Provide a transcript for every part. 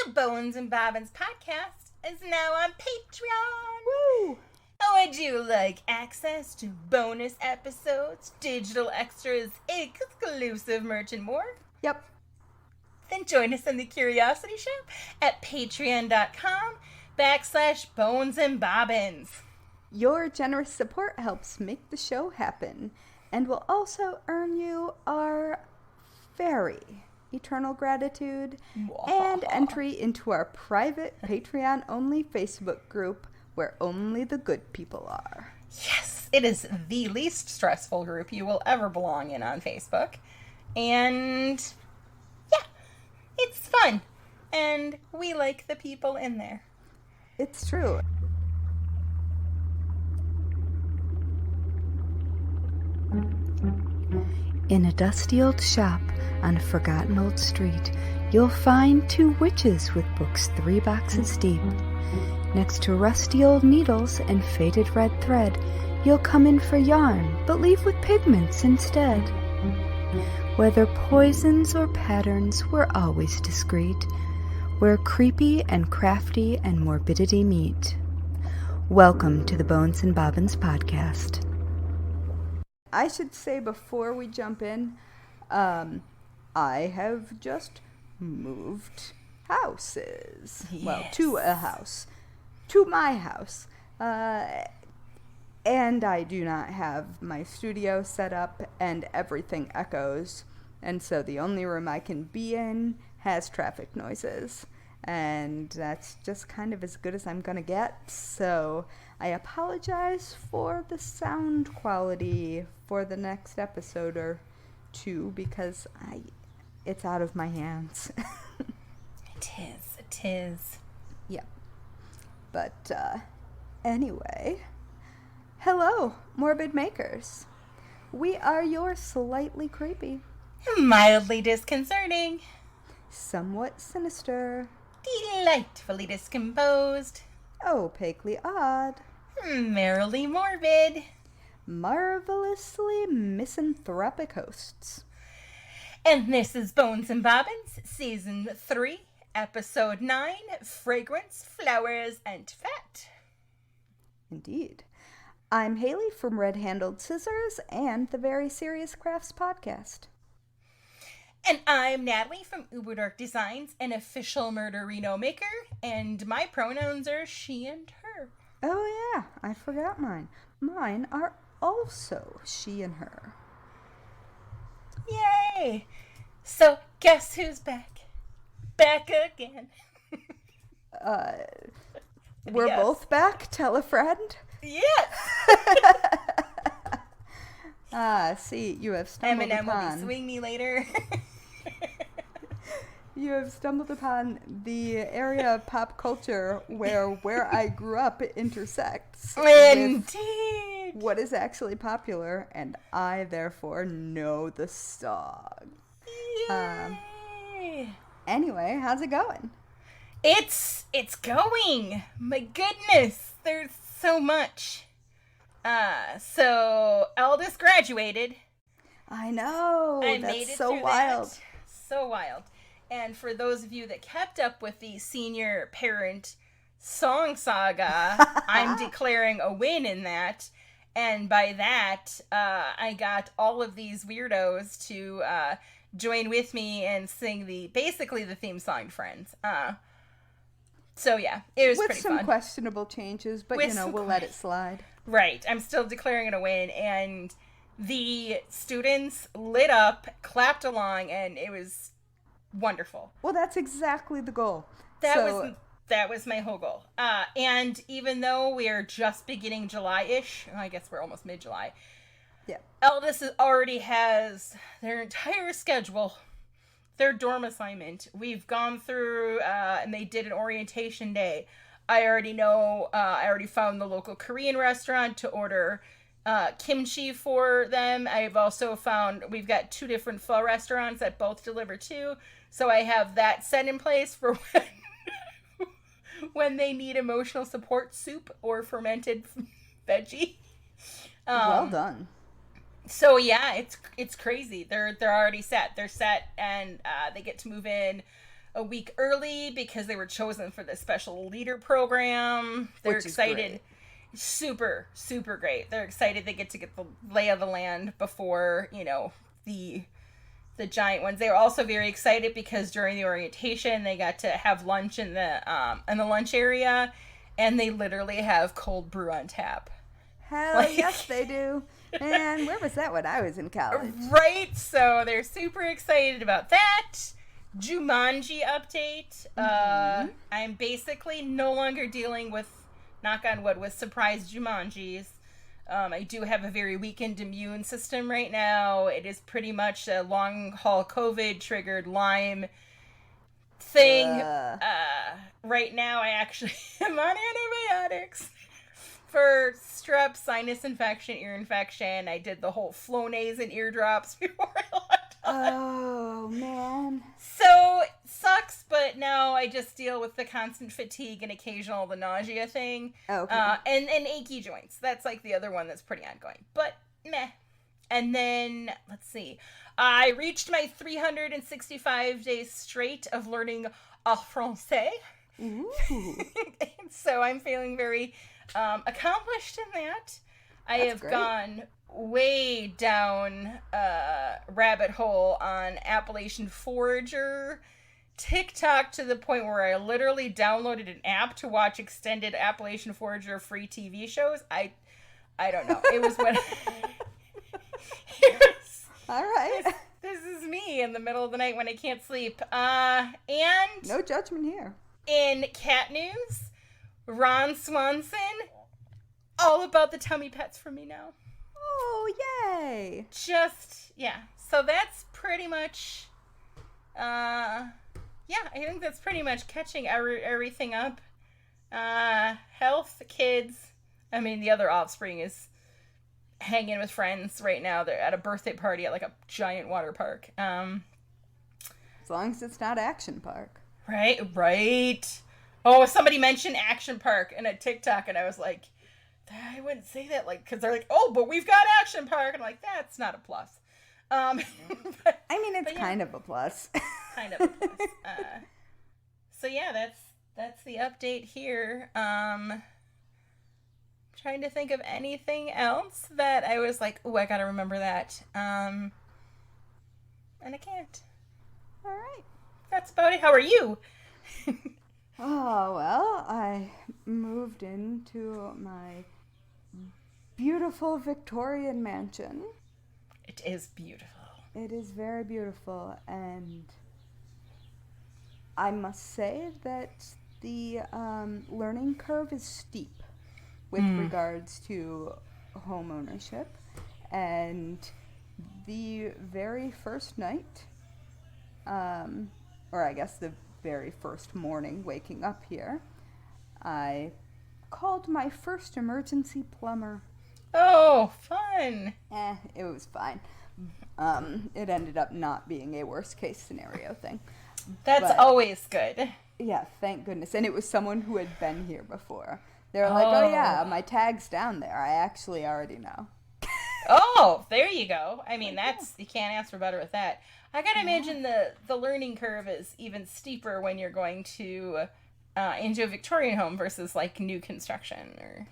The Bones and Bobbins podcast is now on Patreon. Woo! Would you like access to bonus episodes, digital extras, exclusive merch, and more? Yep. Then join us in the Curiosity Shop at patreon.com/Bones and Bobbins. Your generous support helps make the show happen and will also earn you our very eternal gratitude and entry into our private Patreon-only Facebook group where only the good people are. Yes, it is the least stressful group you will ever belong in on Facebook. And yeah, it's fun. And we like the people in there. It's true. In a dusty old shop on a forgotten old street, you'll find two witches with books 3 boxes deep. Next to rusty old needles and faded red thread, you'll come in for yarn, but leave with pigments instead. Whether poisons or patterns, we're always discreet, where creepy and crafty and morbidity meet. Welcome to the Bones and Bobbins podcast. I should say before we jump in, I have just moved houses. Yes. Well, to a house. To my house. And I do not have my studio set up and everything echoes. And so the only room I can be in has traffic noises. And that's just kind of as good as I'm gonna get. So I apologize for the sound quality for the next episode or two because it's out of my hands. It is. Yep. But anyway, hello, Morbid Makers. We are your slightly creepy, Mildly disconcerting, somewhat sinister, delightfully discomposed, opaquely odd, merrily morbid, marvelously misanthropic hosts. And this is Bones and Bobbins, Season 3, Episode 9, Fragrance, Flowers, and Fat. Indeed. I'm Haley from Red Handled Scissors and the Very Serious Crafts podcast. And I'm Natalie from Uber Dark Designs, an official murderino maker, and my pronouns are she and her. Oh yeah, I forgot mine. Mine are also she and her. Yay! So, guess who's back? Back again. We're Yes. both back? Tell a friend? Yes! See, you have stumbled Eminem will be upon... swing me later. You have stumbled upon the area of pop culture where I grew up intersects with Indeed! what is actually popular, and I therefore know the song. Yay! Anyway, how's it going? It's going. My goodness, there's so much. So eldest graduated. I know. I That's made it so through wild. that. So wild. And for those of you that kept up with the senior parent song saga, I'm declaring a win in that. And by that, I got all of these weirdos to join with me and sing basically the theme song to Friends. So yeah, it was with pretty some fun. questionable changes, but With we'll let it slide. Right, I'm still declaring it a win, and the students lit up, clapped along, and it was wonderful. Well, that's exactly the goal. That was my whole goal. And even though we are just beginning July-ish, I guess we're almost mid-July, Yeah. Eldest already has their entire schedule, their dorm assignment. We've gone through, and they did an orientation day. I already know, I already found the local Korean restaurant to order kimchi for them. I've also found, we've got 2 different pho restaurants that both deliver too. So I have that set in place for when they need emotional support soup or fermented veggie. Well done. So yeah, it's crazy. They're already set. They're set, and they get to move in a week early because they were chosen for the special leader program. They're excited. Super, super great. They're excited they get to get the lay of the land before, the giant ones. They were also very excited because during the orientation they got to have lunch in the lunch area, and they literally have cold brew on tap. Hell yes they do. And where was that when I was in college? Right, so they're super excited about that. Jumanji update. I'm basically no longer dealing with, knock on wood, with surprise Jumanjis. I do have a very weakened immune system right now. It is pretty much a long-haul COVID-triggered Lyme thing. Right now, I actually am on antibiotics for strep, sinus infection, ear infection. I did the whole Flonase and eardrops before I left. Oh, man. So, sucks, but now I just deal with the constant fatigue and occasional the nausea thing. Okay. And achy joints. That's like the other one that's pretty ongoing. But, meh. And then, let's see. I reached my 365 days straight of learning français. Ooh. So I'm feeling very accomplished in that. I have gone way down rabbit hole on Appalachian Forager, TikTok, to the point where I literally downloaded an app to watch extended Appalachian Forager free TV shows. I don't know. It was when all right. This is me in the middle of the night when I can't sleep. And no judgment here. In cat news, Ron Swanson, all about the tummy pets for me now. Oh, yay. So that's pretty much, I think that's pretty much catching everything up. Health, kids, the other offspring is hanging with friends right now. They're at a birthday party at like a giant water park. As long as it's not Action Park. Right. Oh, somebody mentioned Action Park in a TikTok, and I was like, I wouldn't say that, because they're like, oh, but we've got Action Park. And I'm like, that's not a plus. It's kind of a plus. Kind of a plus. So yeah, that's the update here. Trying to think of anything else that I was like, oh, I gotta remember that. And I can't. All right. That's about it. How are you? Oh, well, I moved into my beautiful Victorian mansion. It is beautiful. It is very beautiful, and I must say that the learning curve is steep with regards to home ownership. And the very first night, or I guess the very first morning waking up here, I called my first emergency plumber. Oh, fun. It was fine. It ended up not being a worst case scenario thing. That's always good. Yeah, thank goodness. And it was someone who had been here before. They were like, oh yeah, my tag's down there. I actually already know. Oh, there you go. You can't ask for better with that. I gotta imagine the learning curve is even steeper when you're going to into a Victorian home versus like new construction. Or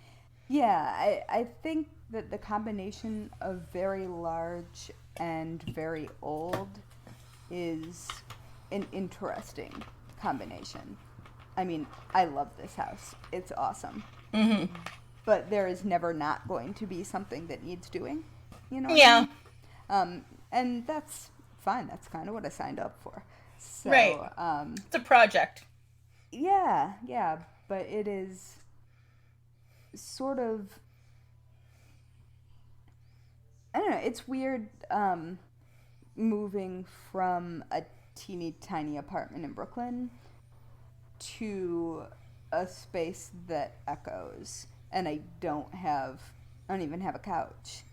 yeah, I think that the combination of very large and very old is an interesting combination. I love this house. It's awesome. Mm-hmm. But there is never not going to be something that needs doing. Yeah. And that's fine. That's kind of what I signed up for. So, right. It's a project. Yeah. But it is sort of, I don't know, it's weird moving from a teeny tiny apartment in Brooklyn to a space that echoes. And I don't even have a couch.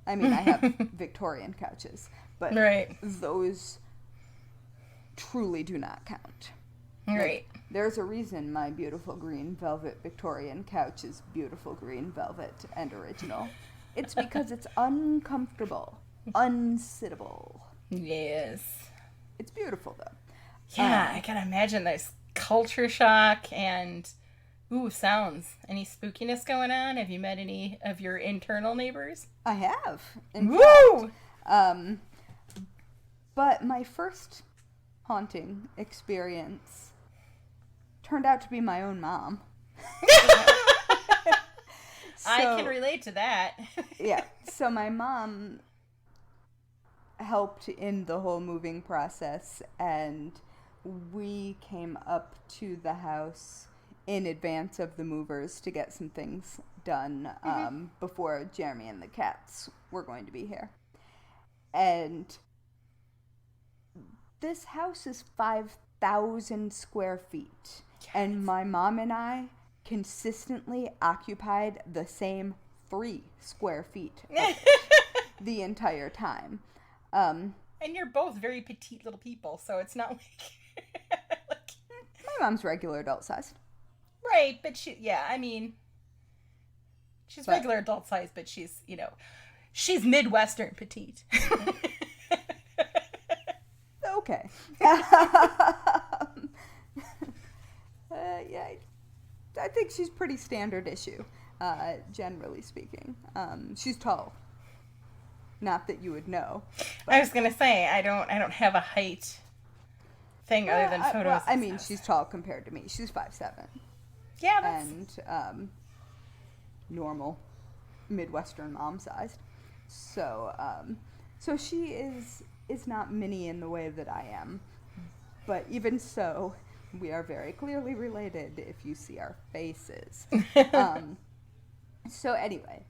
I have Victorian couches, but those truly do not count. Right. There's a reason my beautiful green velvet Victorian couch is beautiful green velvet and original. It's because it's uncomfortable, unsittable. Yes. It's beautiful, though. Yeah, I can imagine there's culture shock and, sounds. Any spookiness going on? Have you met any of your internal neighbors? I have. Woo! But my first haunting experience turned out to be my own mom. I can relate to that. Yeah. So my mom helped in the whole moving process, and we came up to the house in advance of the movers to get some things done before Jeremy and the cats were going to be here. And this house is 5,000 square feet. Yes. And my mom and I consistently occupied the same 3 square feet the entire time. And you're both very petite little people, so it's not like... My mom's regular adult size. Right, but she's regular adult size, but she's she's Midwestern petite. Okay. Yeah, I think she's pretty standard issue, generally speaking. She's tall. Not that you would know. I was gonna say I don't have a height thing other than photos. She's tall compared to me. She's 5'7". Yeah, that's... And normal Midwestern mom sized. So she is not mini in the way that I am. But even so, we are very clearly related if you see our faces. So anyway,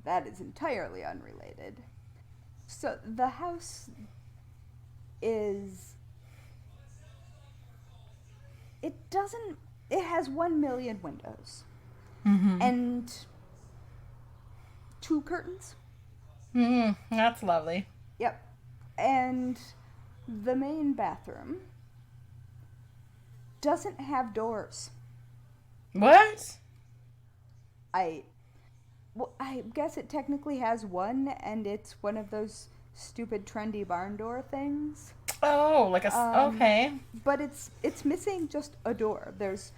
that is entirely unrelated. So the house is... It has 1 million windows. Mm-hmm. And 2 curtains. That's lovely. Yep. And the main bathroom doesn't have doors. What? I guess it technically has one, and it's one of those stupid trendy barn door things. Oh, like okay. But it's missing just a door. There's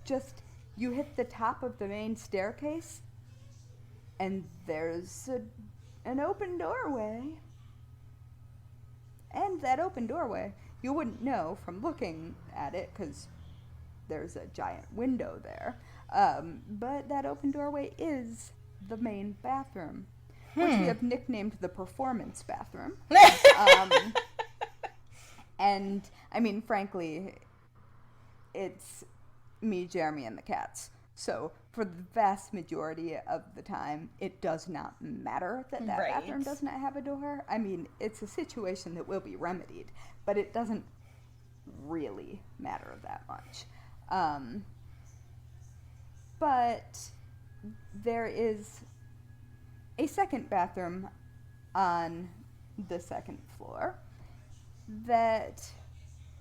just, you hit the top of the main staircase, and there's an open doorway. And that open doorway, you wouldn't know from looking at it, because there's a giant window there. But that open doorway is the main bathroom, which we have nicknamed the performance bathroom. And, frankly, it's me, Jeremy, and the cats. So, for the vast majority of the time, it does not matter that bathroom does not have a door. It's a situation that will be remedied, but it doesn't really matter that much. But there is a second bathroom on the second floor that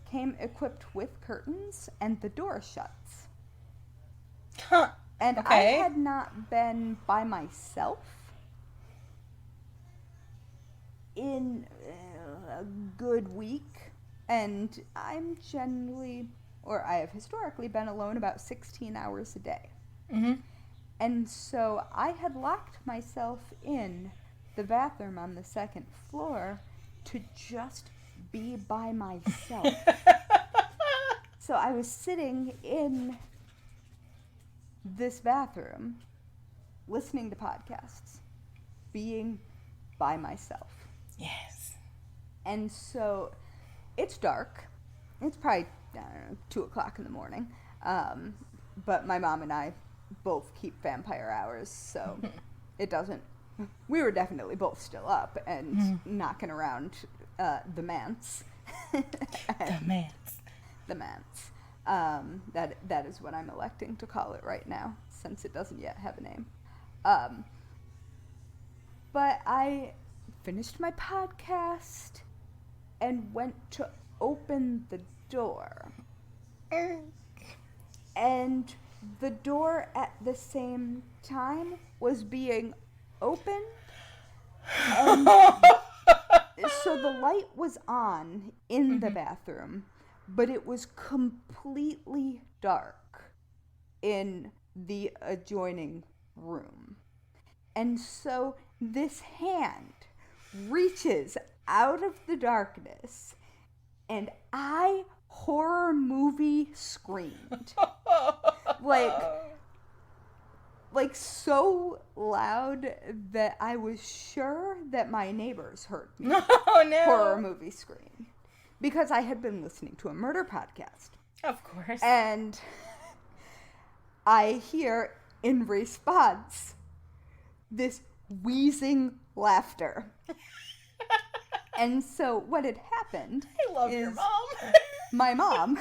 came equipped with curtains, and the door shuts. Huh. And okay. I had not been by myself in a good week, and I have historically been alone about 16 hours a day. Mm-hmm. And so I had locked myself in the bathroom on the second floor to just be by myself. So I was sitting in this bathroom, listening to podcasts, being by myself. Yes. And so it's dark. It's probably, 2 o'clock in the morning. But my mom and I both keep vampire hours, so we were definitely both still up and knocking around the manse. The manse. That is what I'm electing to call it right now, since it doesn't yet have a name. But I finished my podcast and went to open the door. And the door at the same time was being opened. And so the light was on in the bathroom, but it was completely dark in the adjoining room. And so this hand reaches out of the darkness, and I horror movie screamed. like so loud that I was sure that my neighbors heard me. Oh, no. Horror movie scream. Because I had been listening to a murder podcast. Of course. And I hear, in response, this wheezing laughter. And so what had happened I love your mom. My mom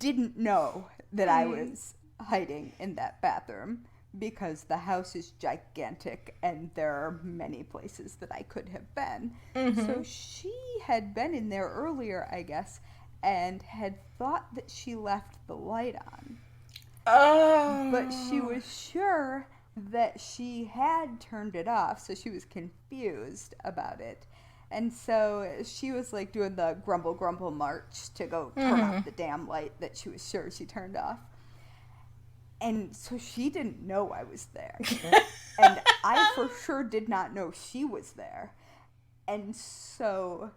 didn't know that I was hiding in that bathroom because the house is gigantic and there are many places that I could have been. So she had been in there earlier, I guess, and had thought that she left the light on. Oh. But she was sure that she had turned it off, so she was confused about it. And so she was like doing the grumble grumble march to go turn off the damn light that she was sure she turned off. And so she didn't know I was there. And I for sure did not know she was there. And so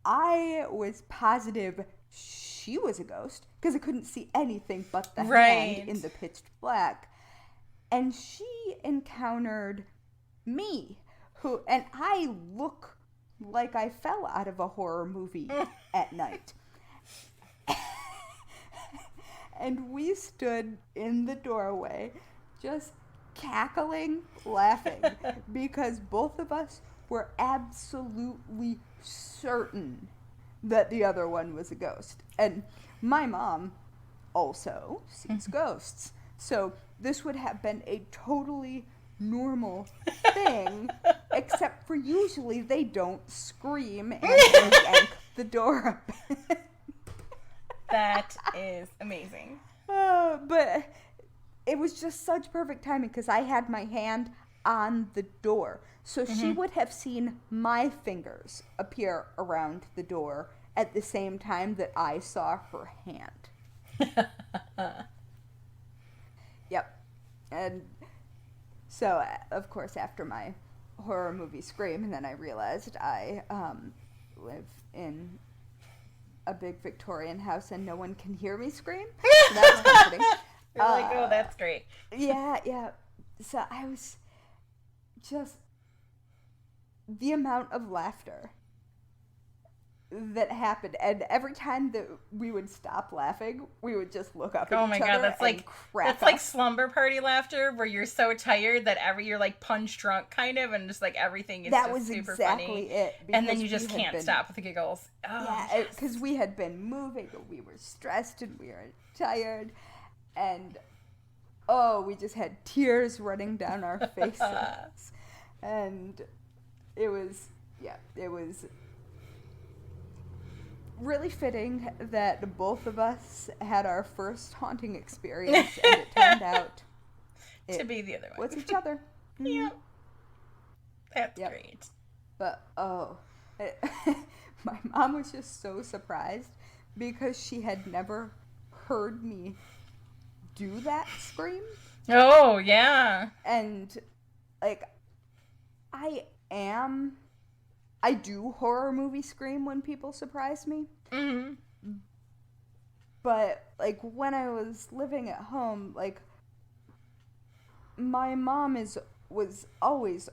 I was positive she was a ghost because I couldn't see anything but the hand in the pitch black. And she encountered me, and I look like I fell out of a horror movie at night. And we stood in the doorway just cackling, laughing, because both of us were absolutely certain that the other one was a ghost. And my mom also sees ghosts. So this would have been a totally normal thing, except for usually they don't scream and yank the door open. That is amazing. But it was just such perfect timing because I had my hand on the door. So she would have seen my fingers appear around the door at the same time that I saw her hand. Yep. And so, of course, after my horror movie scream, and then I realized I live in a big Victorian house and no one can hear me scream. So that was comforting. You're like, oh, that's great. Yeah. So I was just... the amount of laughter that happened, and every time that we would stop laughing, we would just look up at oh my each god, other that's and like crack that's up. like slumber party laughter where you're so tired that you're like punch drunk kind of, and just like everything is that just was super exactly funny. it. And then you we just had can't been- stop with the giggles. Oh, Yeah, yes. because we had been moving, and we were stressed, and we were tired, and we just had tears running down our faces, and it was really fitting that both of us had our first haunting experience, and it turned out to be the other one. was each other. Yeah. That's Yep. great. But my mom was just so surprised because she had never heard me do that scream. Oh, yeah. And like I do horror movie scream when people surprise me. Mm-hmm. But like when I was living at home, like my mom was always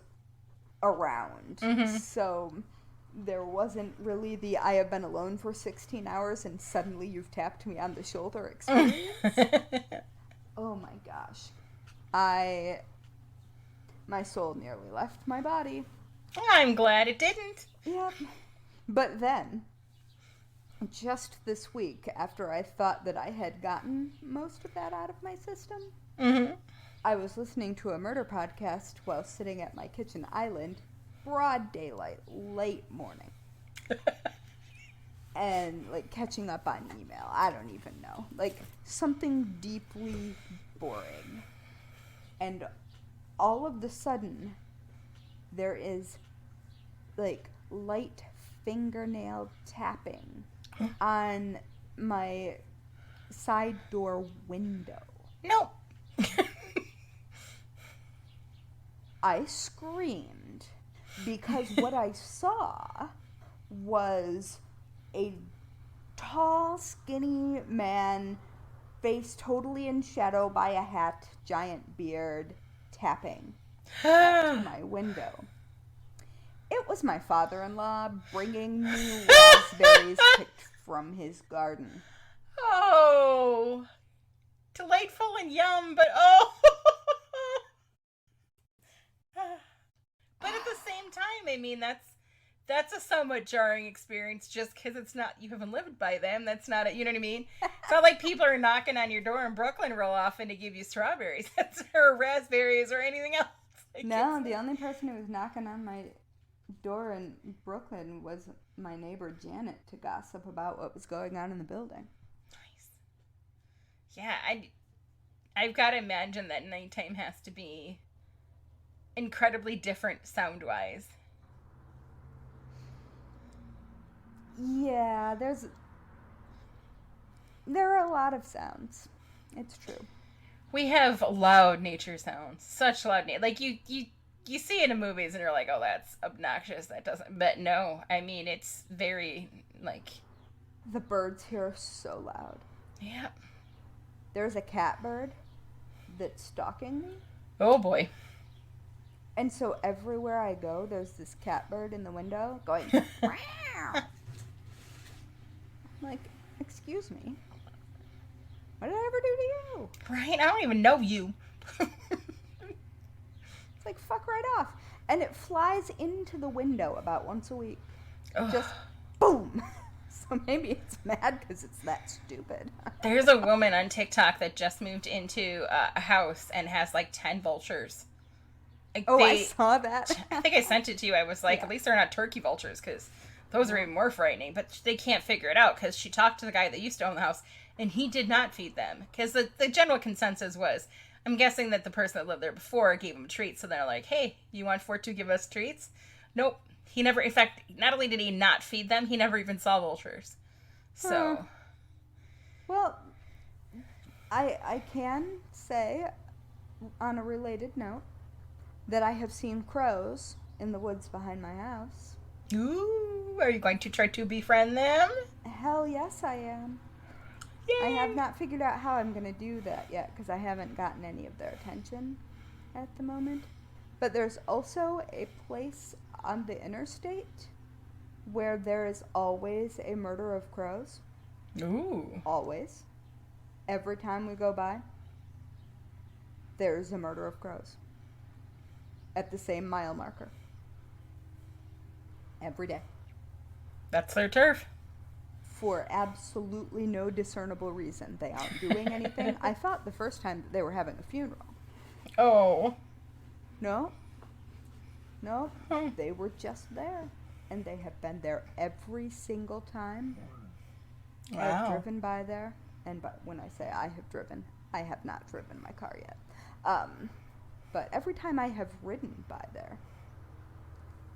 around. Mm-hmm. So there wasn't really the I have been alone for 16 hours and suddenly you've tapped me on the shoulder experience. Oh my gosh. My soul nearly left my body. I'm glad it didn't. Yep. But then, just this week, after I thought that I had gotten most of that out of my system, Mm-hmm. I was listening to a murder podcast while sitting at my kitchen island, broad daylight, late morning. And, like, catching up on email. I don't even know. Like, something deeply boring. And all of the sudden, there is, like, light fingernail tapping on my side door window. No. I screamed because what I saw was a tall, skinny man, face totally in shadow by a hat, giant beard, tapping at my window. It was my father-in-law bringing me raspberries picked from his garden. Oh, delightful and yum, but oh. But at the same time, I mean, that's a somewhat jarring experience just because it's not, you haven't lived by them. That's not it, you know what I mean? It's not like people are knocking on your door in Brooklyn real often to give you strawberries or raspberries or anything else. Like, no, the only person who was knocking on my door in Brooklyn was my neighbor Janet to gossip about what was going on in the building. Nice. Yeah, I've got to imagine that nighttime has to be incredibly different sound-wise. Yeah, there are a lot of sounds. It's true. We have loud nature sounds. Such loud like you see it in movies and you're like, oh, that's obnoxious. That doesn't. But no, I mean, it's very like. The birds here are so loud. Yeah. There's a catbird that's stalking me. Oh boy. And so everywhere I go, there's this catbird in the window going. Wow. Like, excuse me. What did I ever do to you? Right? I don't even know you. It's like, fuck right off. And it flies into the window about once a week. Ugh. Just boom. So maybe it's mad because it's that stupid. There's a woman on TikTok that just moved into a house and has like 10 vultures. Like, I saw that. I think I sent it to you. I was like, Yeah. At least they're not turkey vultures because those are even more frightening. But they can't figure it out because she talked to the guy that used to own the house and he did not feed them. Because the general consensus was, I'm guessing that the person that lived there before gave them treats. So they're like, hey, you want for to give us treats? Nope. He never, in fact, not only did he not feed them, he never even saw vultures. So. Well, I can say, on a related note, that I have seen crows in the woods behind my house. Ooh, are you going to try to befriend them? Hell yes, I am. Yay. I have not figured out how I'm going to do that yet because I haven't gotten any of their attention at the moment. But there's also a place on the interstate where there is always a murder of crows. Ooh. Always. Every time we go by, there's a murder of crows. At the same mile marker. Every day. That's their turf. For absolutely no discernible reason. They aren't doing anything. I thought the first time that they were having a funeral. Oh. No. They were just there. And they have been there every single time. Wow. I've driven by there. And when I say I have driven, I have not driven my car yet. But every time I have ridden by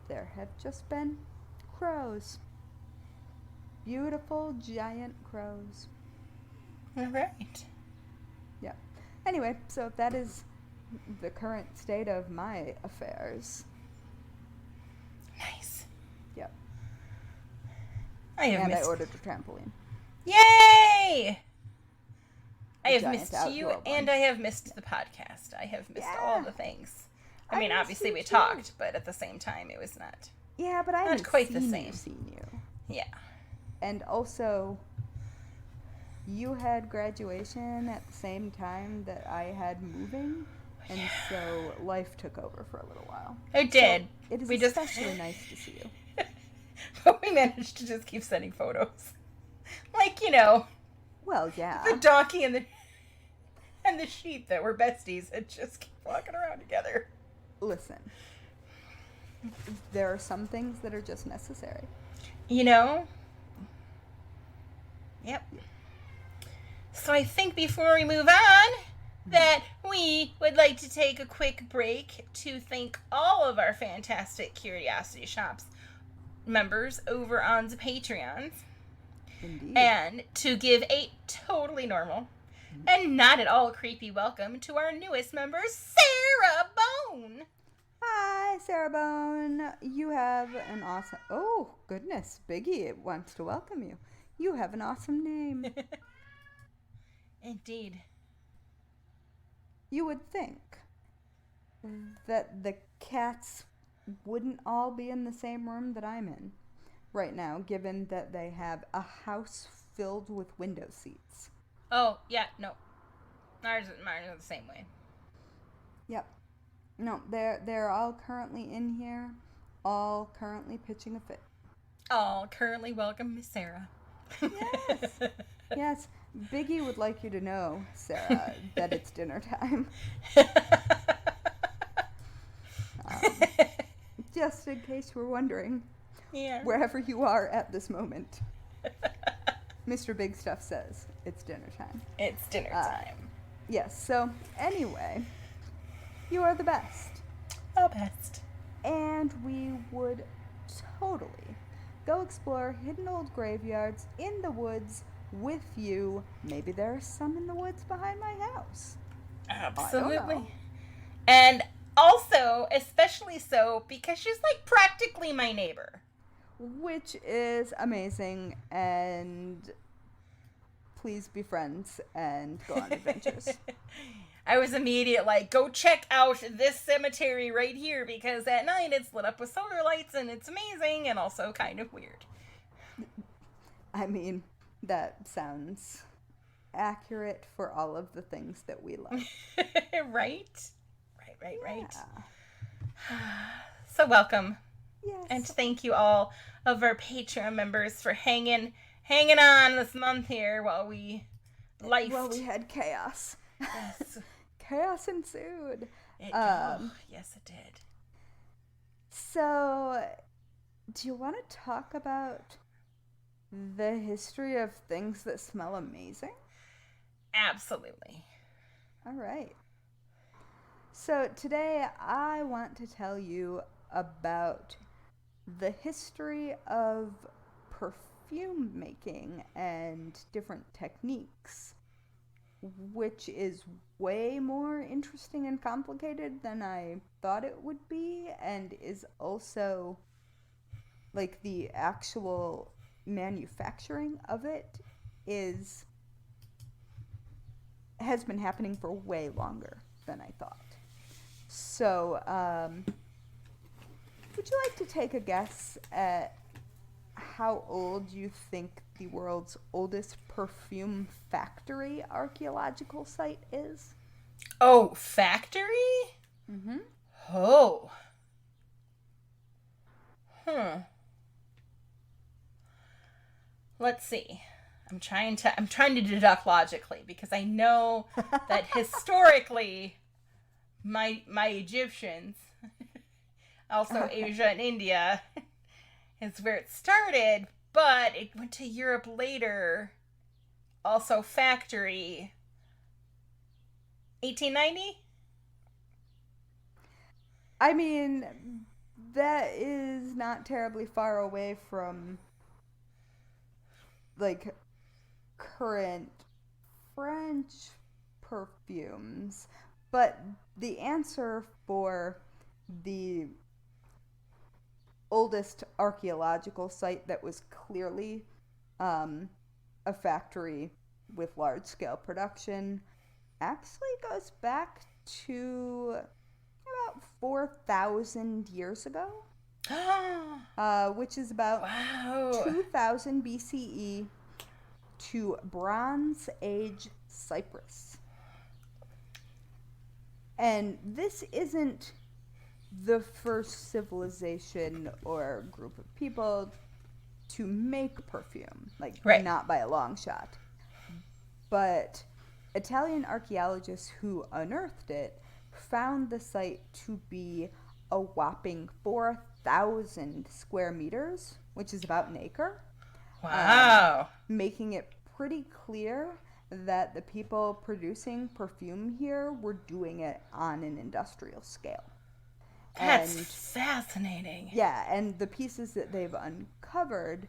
there have just been crows. Beautiful, giant crows. All right. Yeah. Anyway, so that is the current state of my affairs. Nice. Yep. I ordered a trampoline. Yay! I have giant missed you, outdoor and one. I have missed the podcast. I have missed all the things. I mean, miss obviously you we too. talked, but at the same time, it was not. Yeah, but I haven't quite the seen same. you. Yeah. And also, you had graduation at the same time that I had moving, and so life took over for a little while. It did. So it is We especially nice to see you. But we managed to just keep sending photos. Like, you know, Well, yeah. the donkey and the sheep that were besties and just keep walking around together. Listen, there are some things that are just necessary. You know? Yep. So I think before we move on, that we would like to take a quick break to thank all of our fantastic Curiosity Shops members over on the Patreons. Indeed. And to give a totally normal and not at all creepy welcome to our newest member, Sarah Bone. Hi, Sarah Bone. You have an awesome... Oh, goodness. Biggie wants to welcome you. You have an awesome name. Indeed. You would think that the cats wouldn't all be in the same room that I'm in right now, given that they have a house filled with window seats. Oh, yeah, no. Mine are the same way. Yep. No, they're all currently in here, all currently pitching a fit. Oh, currently welcome, Miss Sarah. Yes. Yes. Biggie would like you to know, Sarah, that it's dinner time. Just in case you were wondering, wherever you are at this moment, Mr. Big Stuff says it's dinner time. It's dinner time. Yes, so anyway, you are the best. The best. And we would totally go explore hidden old graveyards in the woods with you. Maybe there are some in the woods behind my house. Absolutely. And also, especially so, because she's like practically my neighbor. Which is amazing, and please be friends and go on adventures. I was immediate like, go check out this cemetery right here, because at night it's lit up with solar lights and it's amazing and also kind of weird. I mean, that sounds accurate for all of the things that we love. Right? Right. So welcome. Yes. And thank you all of our Patreon members for hanging on this month here while we lifed. Well, we had chaos. Yes. Chaos ensued. Yes, it did. So, do you want to talk about the history of things that smell amazing? Absolutely. All right. So, today I want to tell you about the history of perfume making and different techniques, which is way more interesting and complicated than I thought it would be, and is also, like, the actual manufacturing of it has been happening for way longer than I thought. So, would you like to take a guess at how old you think the world's oldest perfume factory archaeological site is? Oh, factory? Mm-hmm. Oh. Let's see. I'm trying to deduct logically, because I know that historically my Egyptians, also Asia and India, is where it started, but it went to Europe later. Also factory. 1890? I mean, that is not terribly far away from, like, current French perfumes, but the answer for the oldest archaeological site that was clearly a factory with large-scale production actually goes back to about 4,000 years ago, which is about 2000 BCE to Bronze Age Cyprus. And this isn't the first civilization or group of people to make perfume, like, not by a long shot. But Italian archaeologists who unearthed it found the site to be a whopping 4,000 square meters, which is about an acre. Wow. Making it pretty clear that the people producing perfume here were doing it on an industrial scale. That's fascinating. Yeah, and the pieces that they've uncovered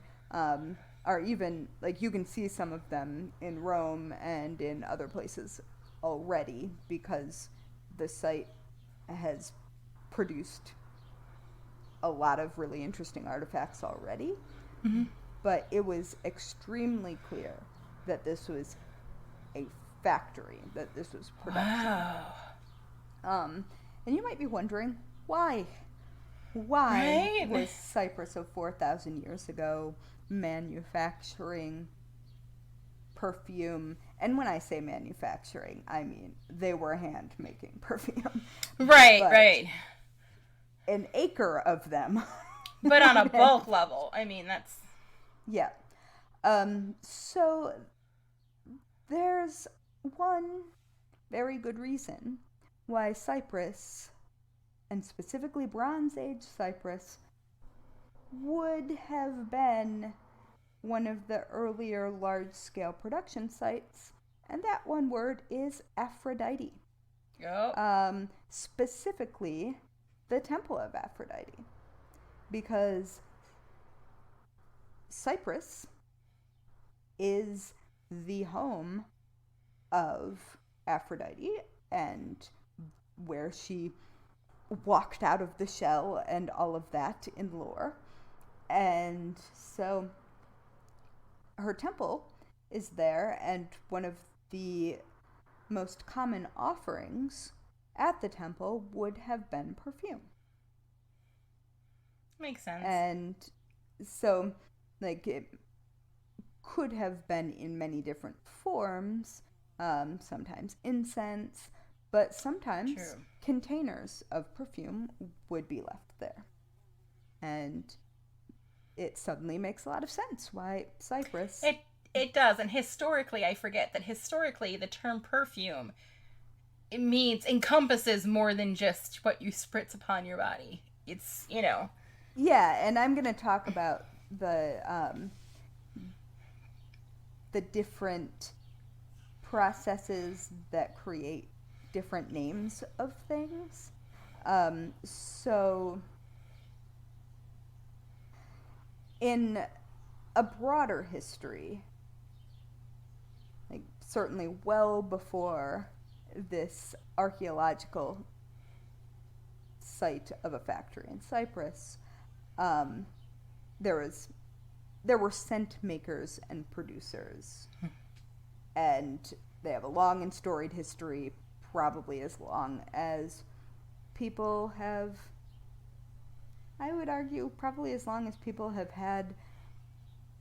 are even, like, you can see some of them in Rome and in other places already, because the site has produced a lot of really interesting artifacts already. Mm-hmm. But it was extremely clear that this was a factory, that this was production. Wow. And you might be wondering, why? Why Right? was Cyprus of 4,000 years ago manufacturing perfume? And when I say manufacturing, I mean they were hand making perfume. Right, But right. an acre of them. But on a bulk level, I mean, that's... Yeah. So there's one very good reason why Cyprus, and specifically Bronze Age Cyprus, would have been one of the earlier large-scale production sites, and that one word is Aphrodite. Yep. Specifically, the Temple of Aphrodite, because Cyprus is the home of Aphrodite, and where she walked out of the shell and all of that in lore. And so her temple is there, and one of the most common offerings at the temple would have been perfume. Makes sense. And so, like, it could have been in many different forms, sometimes incense, but sometimes True. containers of perfume would be left there. And it suddenly makes a lot of sense why Cyprus... It does, and historically, I forget that historically the term perfume, it encompasses more than just what you spritz upon your body. It's, Yeah, and I'm going to talk about the different processes that create different names of things. So in a broader history, like certainly well before this archaeological site of a factory in Cyprus, there were scent makers and producers, and they have a long and storied history, probably as long as people have, I would argue, probably as long as people have had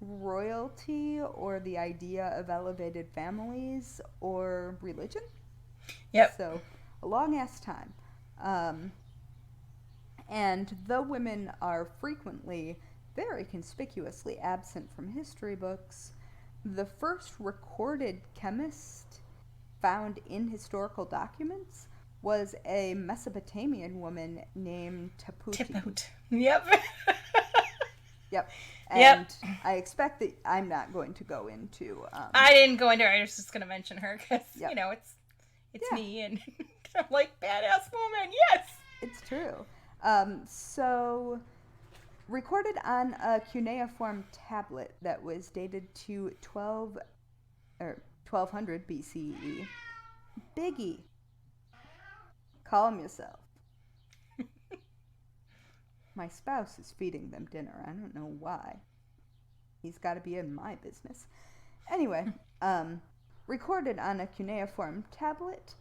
royalty or the idea of elevated families or religion. Yep. So a long ass time. And though women are frequently very conspicuously absent from history books, the first recorded chemist found in historical documents was a Mesopotamian woman named Taputi. Yep. Yep. And I expect that I'm not going to go into... I didn't go into her. I was just going to mention her because, Yep. it's me, and I'm like, badass woman, yes! It's true. So, recorded on a cuneiform tablet that was dated to 1200 BCE. Biggie, calm yourself. My spouse is feeding them dinner. I don't know why. He's got to be in my business. Anyway, recorded on a cuneiform tablet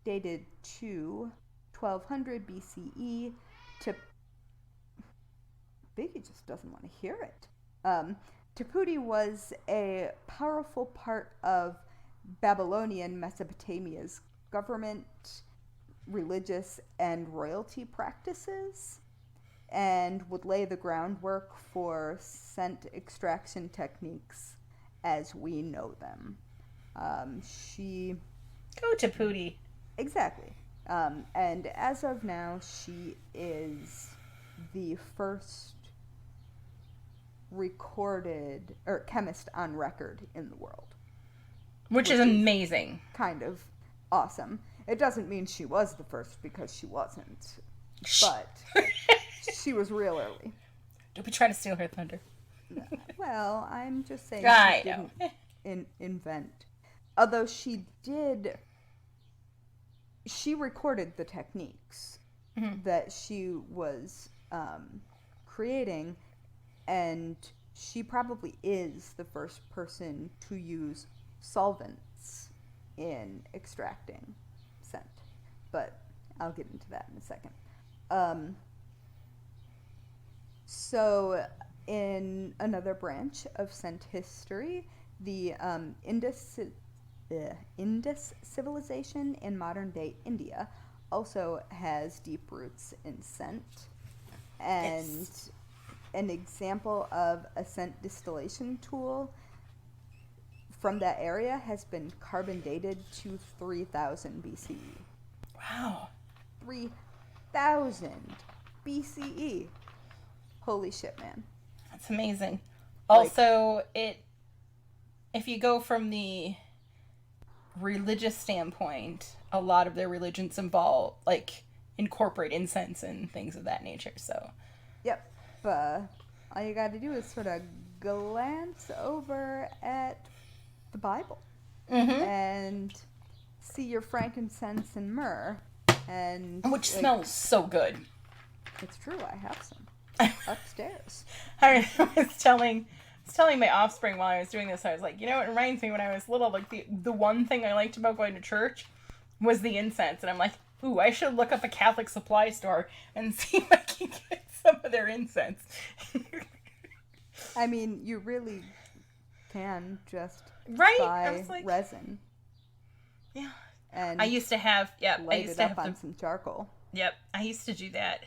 dated to 1200 BCE. Biggie just doesn't want to hear it. Taputi was a powerful part of Babylonian Mesopotamia's government, religious, and royalty practices, and would lay the groundwork for scent extraction techniques as we know them. Go Taputi. Exactly. And as of now, she is the first recorded, or chemist on record in the world. Which is amazing. Kind of awesome. It doesn't mean she was the first, because she wasn't. But she was real early. Don't be trying to steal her thunder. Well, I'm just saying I she know. didn't invent. Although she recorded the techniques that she was creating, and she probably is the first person to use solvents in extracting scent. But I'll get into that in a second. So, in another branch of scent history, the Indus civilization in modern day India also has deep roots in scent. And Yes. an example of a scent distillation tool from that area has been carbon dated to 3000 BCE. Wow. 3000 BCE. Holy shit, man. That's amazing. Like- Also, if you go from the religious standpoint, a lot of their religions incorporate incense and things of that nature. So, Yep. All you got to do is sort of glance over at the Bible and see your frankincense and myrrh, and which smells so good. It's true. I have some upstairs. I was telling my offspring while I was doing this, I was like, it reminds me when I was little, like the one thing I liked about going to church was the incense. And I'm like, ooh, I should look up a Catholic supply store and see if I can get some of their incense. I mean, you really can just Right? buy I was like, resin. Yeah. And I used to have, light it up on some charcoal. Yep, I used to do that.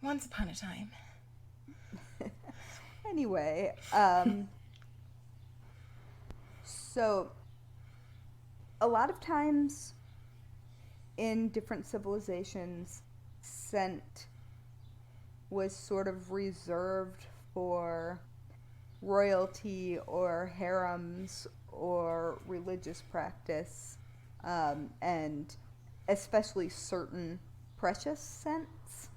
Once upon a time. Anyway, so a lot of times in different civilizations, scent was sort of reserved for royalty or harems or religious practice, and especially certain precious scents.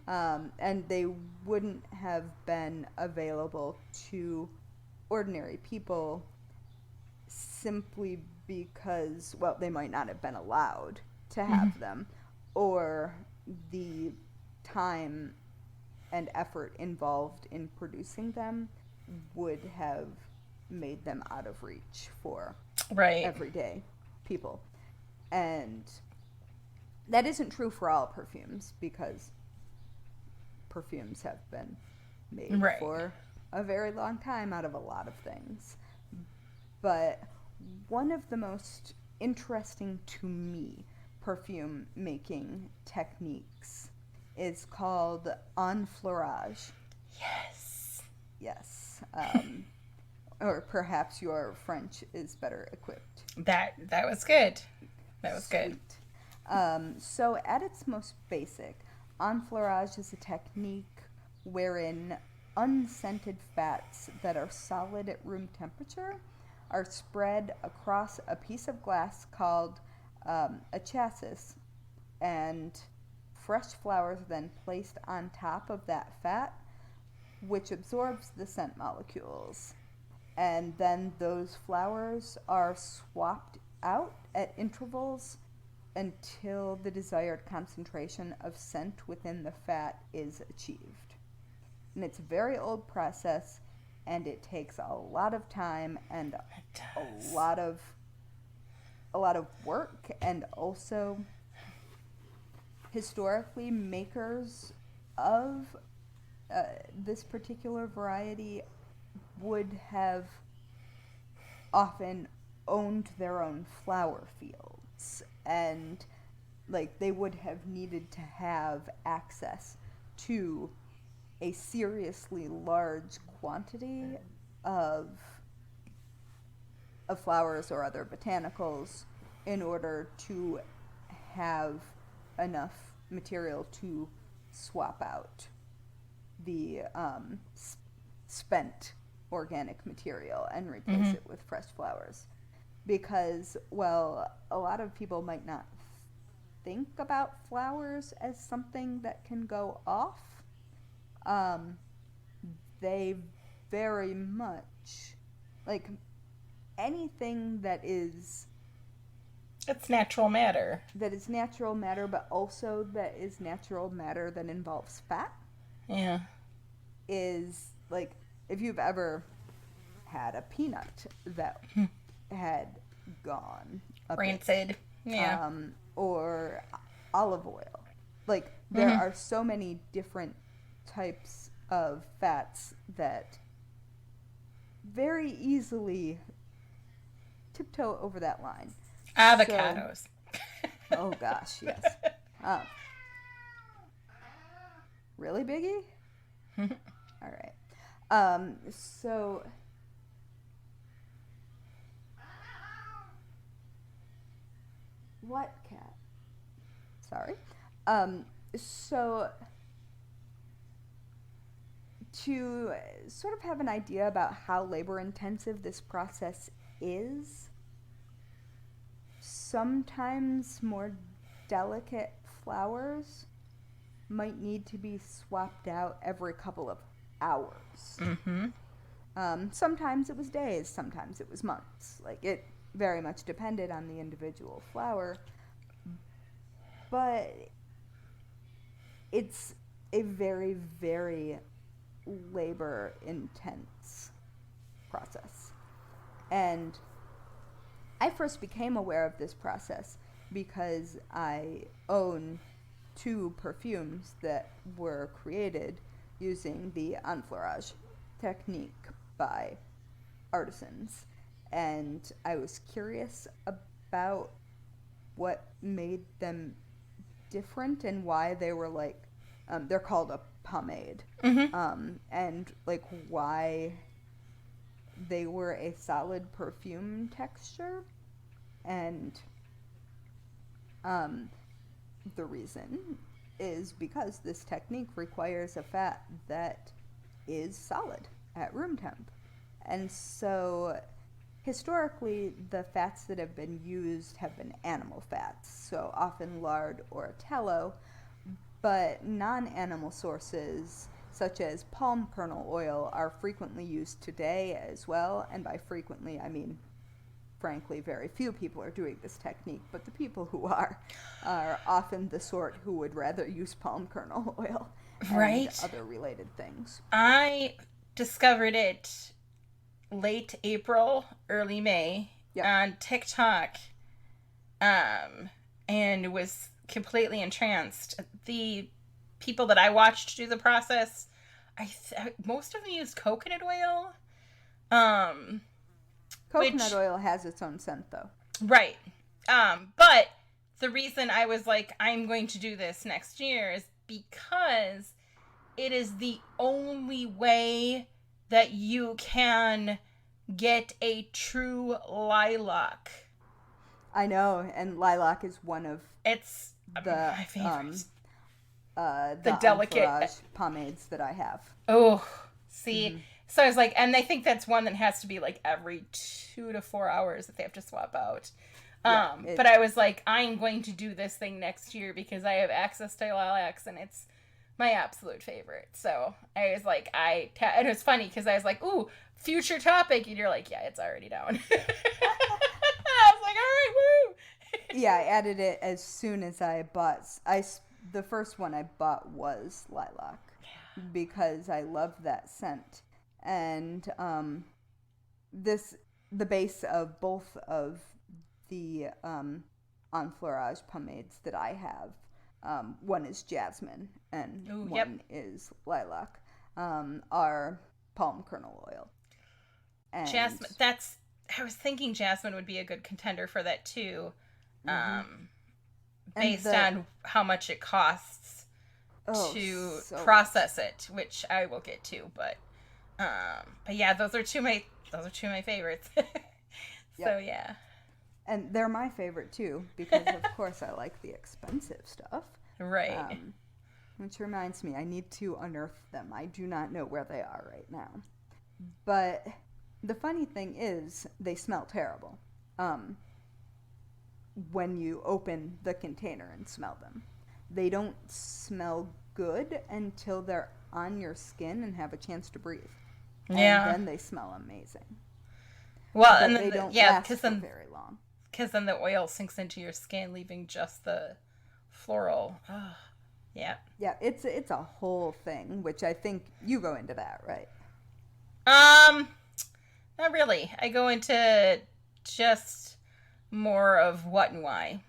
And they wouldn't have been available to ordinary people simply because, well, they might not have been allowed to have them, or the time and effort involved in producing them would have made them out of reach for everyday people. And that isn't true for all perfumes, because perfumes have been made for a very long time out of a lot of things. But one of the most interesting to me perfume making techniques is called Enfleurage. Yes. Or perhaps your French is better equipped. That was good. That was good. So at its most basic, enfleurage is a technique wherein unscented fats that are solid at room temperature are spread across a piece of glass called a chassis, and fresh flowers then placed on top of that fat, which absorbs the scent molecules. And then those flowers are swapped out at intervals until the desired concentration of scent within the fat is achieved. And it's a very old process, and it takes a lot of time and a lot of work. And also, historically, makers of this particular variety would have often owned their own flower fields, and they would have needed to have access to a seriously large quantity of flowers or other botanicals in order to have enough material to swap out the spent organic material and replace it with fresh flowers. Because, well, a lot of people might not think about flowers as something that can go off. they very much, like, anything that is... It's natural matter. That is natural matter, but also that is natural matter that involves fat. Yeah. Is, like, if you've ever had a peanut that had gone a rancid. Yeah. Or olive oil. Like, there are so many different types of fats that very easily tiptoe over that line. Avocados. So, oh gosh, yes. Really, Biggie? All right. So what, cat? Sorry. So to sort of have an idea about how labor intensive this process is, sometimes more delicate flowers might need to be swapped out every couple of hours. Sometimes it was days, sometimes it was months. Like, it very much depended on the individual flower, but it's a very, very labor intense process. And I first became aware of this process because I own 2 perfumes that were created using the Enfleurage technique by artisans. And I was curious about what made them different and why they were like, they're called a pomade. And like why they were a solid perfume texture. And the reason is because this technique requires a fat that is solid at room temp. And so historically, the fats that have been used have been animal fats, so often lard or tallow, but non-animal sources such as palm kernel oil are frequently used today as well, and by frequently I mean frankly very few people are doing this technique, but the people who are often the sort who would rather use palm kernel oil and other related things. I discovered it late April, early May on TikTok, and was completely entranced. The people that I watched do the process, most of them used coconut oil. Coconut oil has its own scent, though. Right. But the reason I was like, I'm going to do this next year is because it is the only way that you can get a true lilac. I know, and lilac is one of my favorites. The delicate pomades that I have. Oh, see, so I was like, and I think that's one that has to be like every 2 to 4 hours that they have to swap out. But I was like, I'm going to do this thing next year because I have access to lilacs and it's my absolute favorite. So I was like, and it was funny because I was like, ooh, future topic, and you're like, yeah, it's already down. I was like, all right, woo. Yeah, I added it as soon as I bought. The first one I bought was lilac because I love that scent, and the base of both of the Enfleurage pomades that I have. One is Jasmine and one is lilac. Are palm kernel oil. And Jasmine. I was thinking Jasmine would be a good contender for that too. Based on how much it costs to process it, which I will get to. But yeah, those are two of my favorites. So yeah. And they're my favorite too, because of course I like the expensive stuff. Right. Which reminds me, I need to unearth them. I do not know where they are right now. But the funny thing is, they smell terrible. When you open the container and smell them. They don't smell good until they're on your skin and have a chance to breathe. Yeah. And then they smell amazing. Well, But and then they don't yeah, last because for then very long. because then the oil sinks into your skin, leaving just the floral. Oh, yeah. Yeah, it's a whole thing, which I think you go into that, right? Not really. I go into just more of what and why.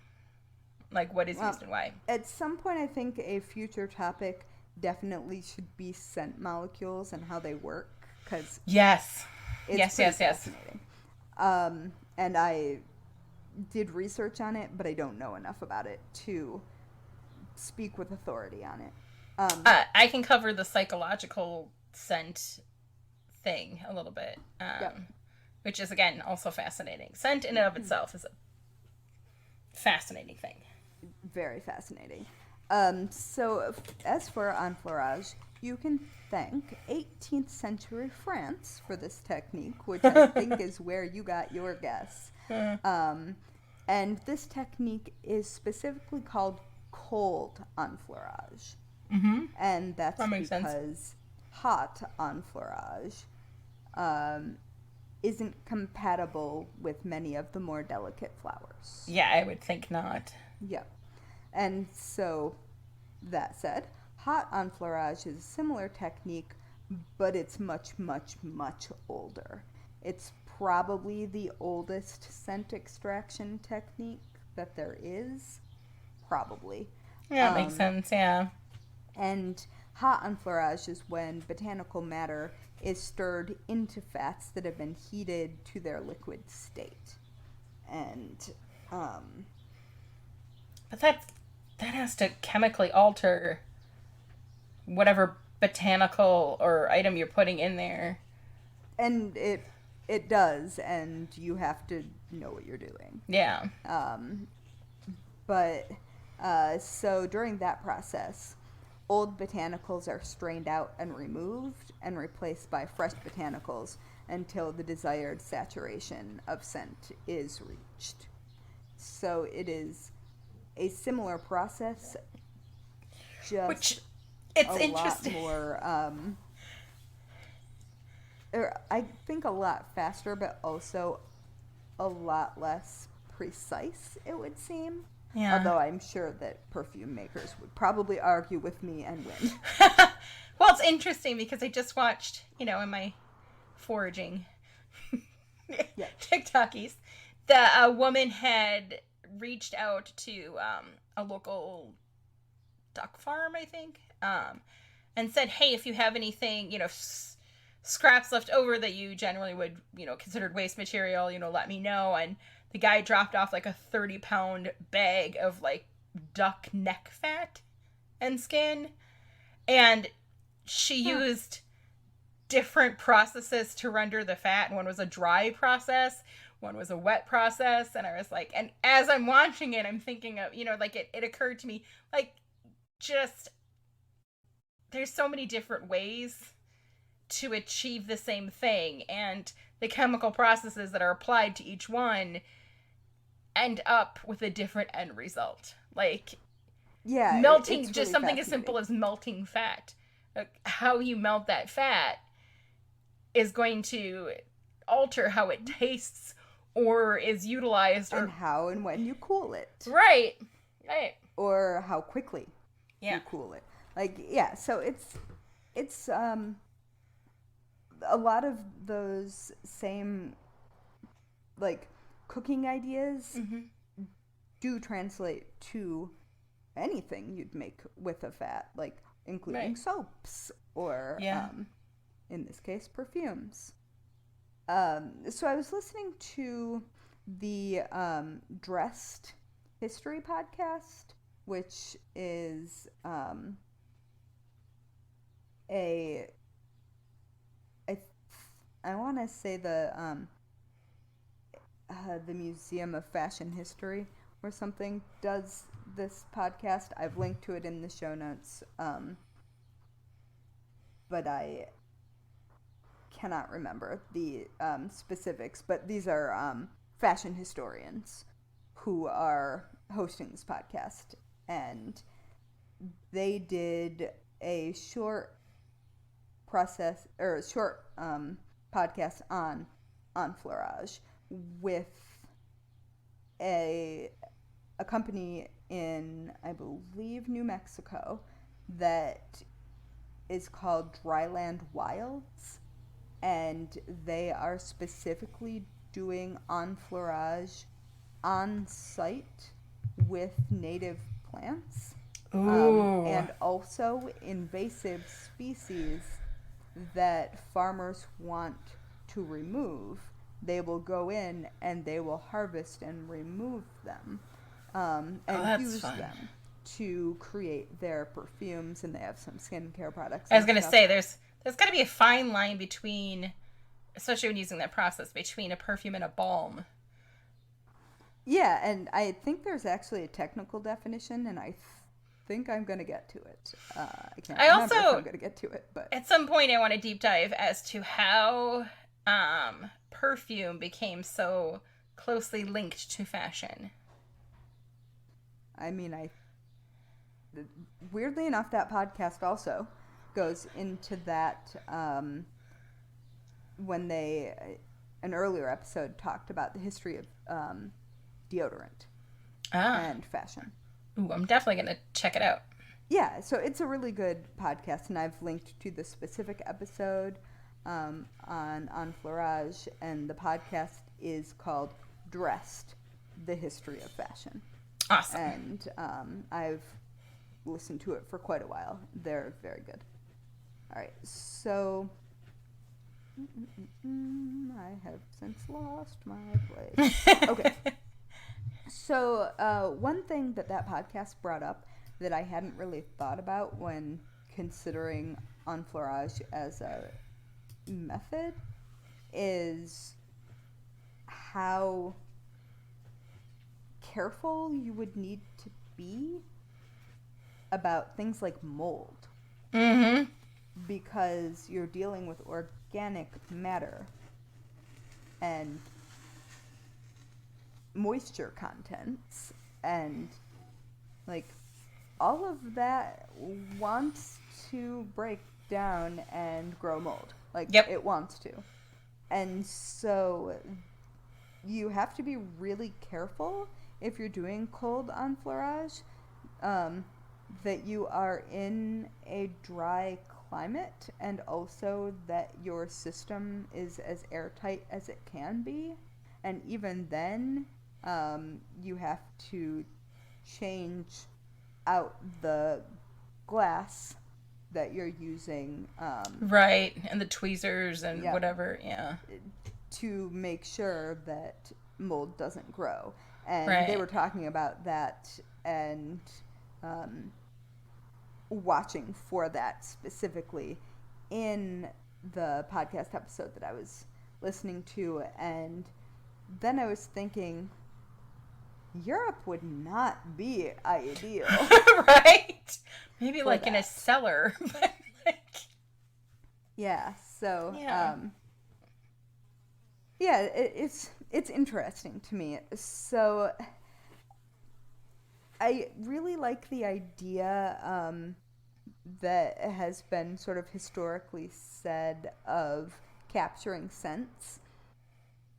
Like what is used and why. At some point, I think a future topic definitely should be scent molecules and how they work, because Yes. it's Yes. fascinating. And I did research on it, but I don't know enough about it to speak with authority on it. I can cover the psychological scent thing a little bit, which is, again, also fascinating. Scent in and of itself is a fascinating thing. Very fascinating. So, as for Enfleurage, you can thank 18th century France for this technique, which I think is where you got your guess. And this technique is specifically called cold enfleurage. Mm-hmm. And that's that makes because sense. hot enfleurage isn't compatible with many of the more delicate flowers. Yeah, I would think not. Yeah. And so, that said, hot enfleurage is a similar technique, but it's much, much, much older. It's probably the oldest scent extraction technique that there is. Probably. Yeah, that makes sense, yeah. And hot enfleurage is when botanical matter is stirred into fats that have been heated to their liquid state. And, But that has to chemically alter whatever botanical or item you're putting in there. And it does, and you have to know what you're doing. Yeah. So during that process, old botanicals are strained out and removed and replaced by fresh botanicals until the desired saturation of scent is reached. So it is a similar process, just Which, it's a interesting. lot more, I think a lot faster, but also a lot less precise, it would seem. Yeah. Although I'm sure that perfume makers would probably argue with me and win. Well, it's interesting because I just watched, in my foraging TikTokies, that a woman had reached out to a local duck farm, I think, and said, hey, if you have anything, scraps left over that you generally would, considered waste material, let me know. And the guy dropped off like a 30-pound bag of like duck neck fat and skin. And she used different processes to render the fat. One was a dry process, one was a wet process. And I was like, and as I'm watching it, I'm thinking of, it occurred to me, like, just, there's so many different ways to achieve the same thing. And the chemical processes that are applied to each one end up with a different end result. Like, melting, it's just really something as simple as melting fat. How you melt that fat is going to alter how it tastes or is utilized. And how and when you cool it. Right. Or how quickly you cool it. So it's a lot of those same, cooking ideas do translate to anything you'd make with a fat, including soaps or, in this case, perfumes. So I was listening to the Dressed History podcast, which is I want to say the Museum of Fashion History or something does this podcast. I've linked to it in the show notes, but I cannot remember the specifics. But these are fashion historians who are hosting this podcast, and they did a short process or short podcast on Enfleurage with a company in, I believe, New Mexico that is called Dryland Wilds, and they are specifically doing Enfleurage on site with native plants. And also invasive species that farmers want to remove. They will go in and they will harvest and remove them and use them to create their perfumes, and they have some skincare products. I was going to say, there's got to be a fine line between, especially when using that process, between a perfume and a balm. Yeah, and I think there's actually a technical definition, and I think I'm going to get to it. I can't remember if I'm going to get to it, but at some point I want to deep dive as to how perfume became so closely linked to fashion. I mean, weirdly enough, that podcast also goes into that when an earlier episode talked about the history of deodorant and fashion. Ooh, I'm definitely going to check it out. Yeah, so it's a really good podcast, and I've linked to the specific episode on Enfleurage, and the podcast is called Dressed, The History of Fashion. Awesome. And I've listened to it for quite a while. They're very good. All right, so I have since lost my place. Okay. So one thing that podcast brought up that I hadn't really thought about when considering Enfleurage as a method is how careful you would need to be about things like mold. Mm-hmm. Because you're dealing with organic matter and moisture contents, and like all of that wants to break down and grow mold. Like, it wants to. And so you have to be really careful if you're doing cold enfleurage, that you are in a dry climate, and also that your system is as airtight as it can be. And even then, you have to change out the glass that you're using. Right, and the tweezers and whatever, to make sure that mold doesn't grow. And they were talking about that and watching for that specifically in the podcast episode that I was listening to. And then I was thinking, Europe would not be ideal. Right? Maybe like in a cellar. But yeah, so it's interesting to me. So I really like the idea that has been sort of historically said of capturing scents,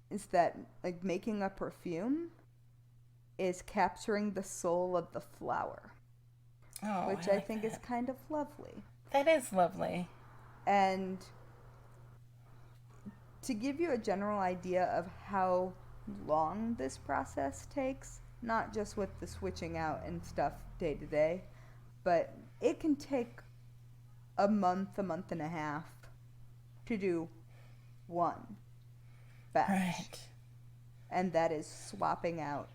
is that like making a perfume is capturing the soul of the flower, which I think is kind of lovely. That is lovely. And to give you a general idea of how long this process takes, not just with the switching out and stuff day to day, but it can take a month and a half to do one batch. Right. And that is swapping out.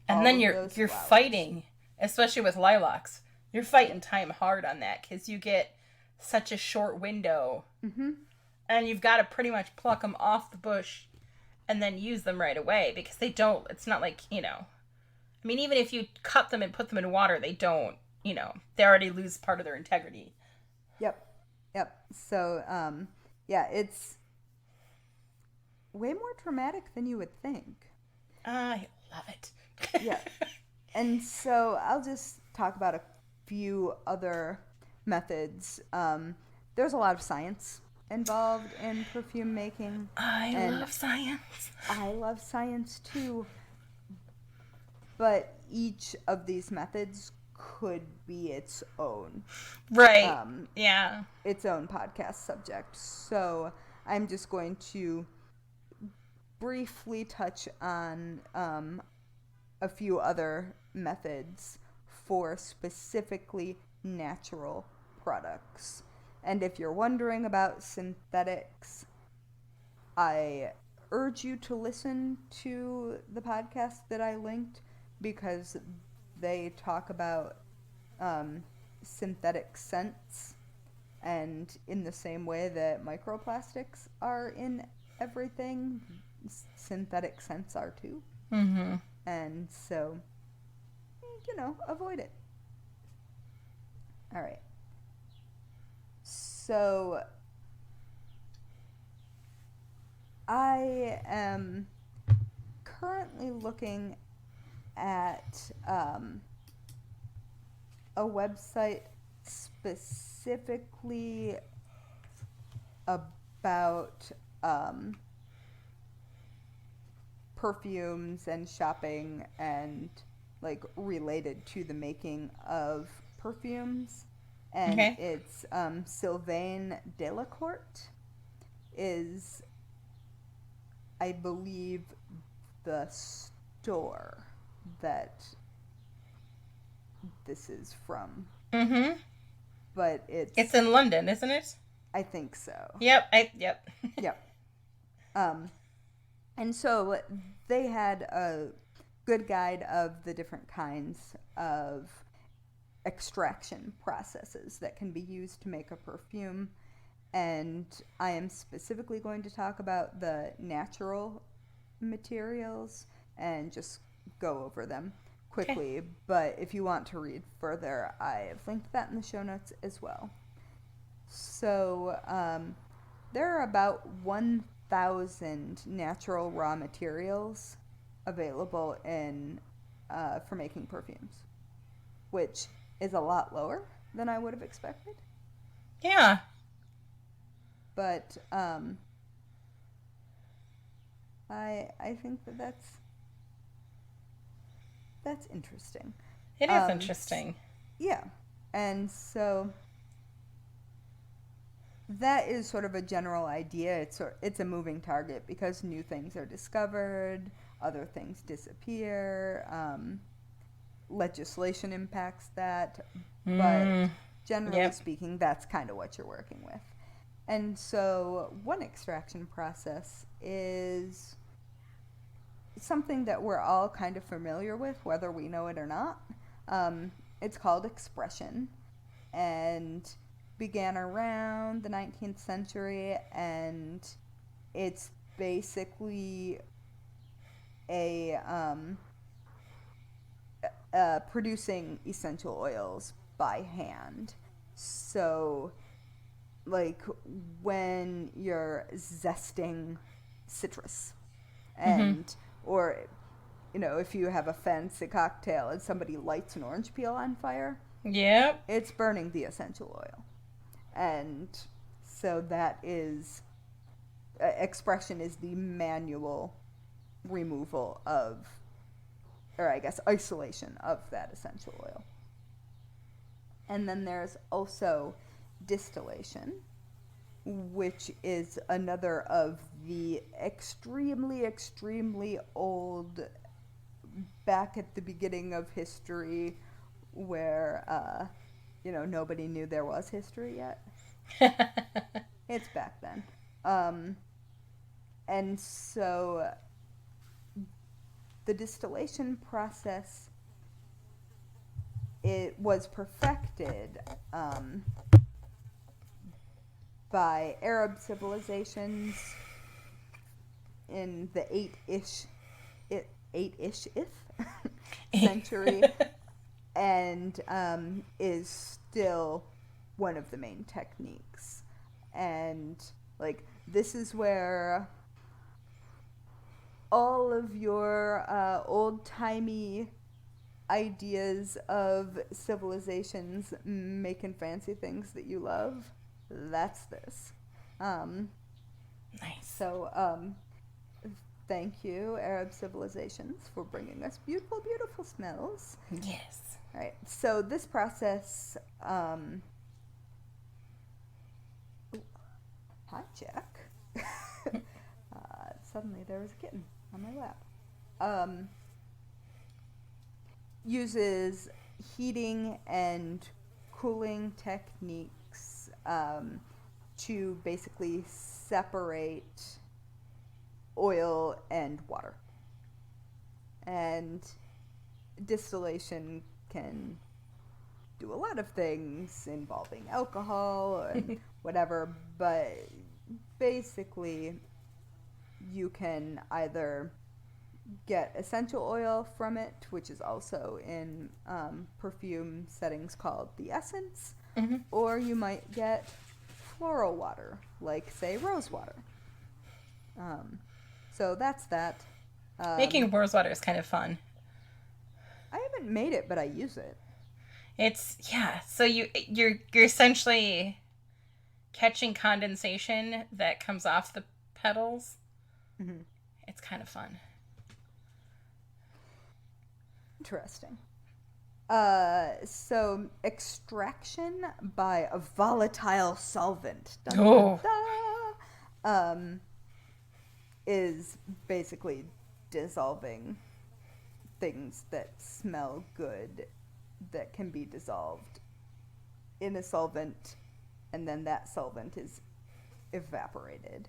And then you're fighting, especially with lilacs. You're fighting time hard on that because you get such a short window. Mm-hmm. And you've got to pretty much pluck them off the bush and then use them right away, because they don't, it's not like, I mean, even if you cut them and put them in water, they don't, they already lose part of their integrity. Yep. So, it's way more dramatic than you would think. I love it. Yeah. And so I'll just talk about a few other methods. There's a lot of science involved in perfume making. I and love science. I love science too. But each of these methods could be its own. Right. Yeah. Its own podcast subject. So I'm just going to briefly touch on a few other methods for specifically natural products. And if you're wondering about synthetics, I urge you to listen to the podcast that I linked, because they talk about synthetic scents, and in the same way that microplastics are in everything, synthetic scents are too. Mm-hmm. And so, avoid it. All right. So I am currently looking at a website specifically about perfumes and shopping and like related to the making of perfumes. And Okay. it's Sylvain Delacourt is, I believe, the store that this is from. Mm-hmm. But It's in London, isn't it? I think so. Yep. Yep. Yep. And so they had a good guide of the different kinds of extraction processes that can be used to make a perfume. And I am specifically going to talk about the natural materials and just go over them quickly. Okay. But if you want to read further, I have linked that in the show notes as well. So there are about 1,000 natural raw materials available for making perfumes, which is a lot lower than I would have expected. Yeah. But I think that's interesting. It is interesting. Yeah. And so that is sort of a general idea. It's a moving target because new things are discovered, other things disappear, legislation impacts that, but generally speaking, that's kind of what you're working with. And so one extraction process is something that we're all kind of familiar with, whether we know it or not. It's called expression, and began around the 19th century, and it's basically producing essential oils by hand. So like when you're zesting citrus and or if you have a fancy cocktail and somebody lights an orange peel on fire, yep, it's burning the essential oil. And so that is expression is the manual removal of, or I guess isolation of that essential oil. And then there's also distillation, which is another of the extremely, extremely old, back at the beginning of history, where, nobody knew there was history yet. It's back then. And so the distillation process, it was perfected by Arab civilizations in the 8-ish century, and is still one of the main techniques. And like this is where all of your old-timey ideas of civilizations making fancy things that you love, that's this. Nice. So, thank you, Arab civilizations, for bringing us beautiful, beautiful smells. Yes. All right. So this process. Hi, Jack. Suddenly there was a kitten on my lap. Uses heating and cooling techniques to basically separate oil and water. And distillation can do a lot of things involving alcohol and whatever, but basically you can either get essential oil from it, which is also in perfume settings called the essence, or you might get floral water, like, say, rose water. So that's that. Making rose water is kind of fun. I haven't made it, but I use it. So you're essentially catching condensation that comes off the petals. Mm-hmm. It's kind of fun. Interesting. So extraction by a volatile solvent is basically dissolving things that smell good that can be dissolved in a solvent, and then that solvent is evaporated.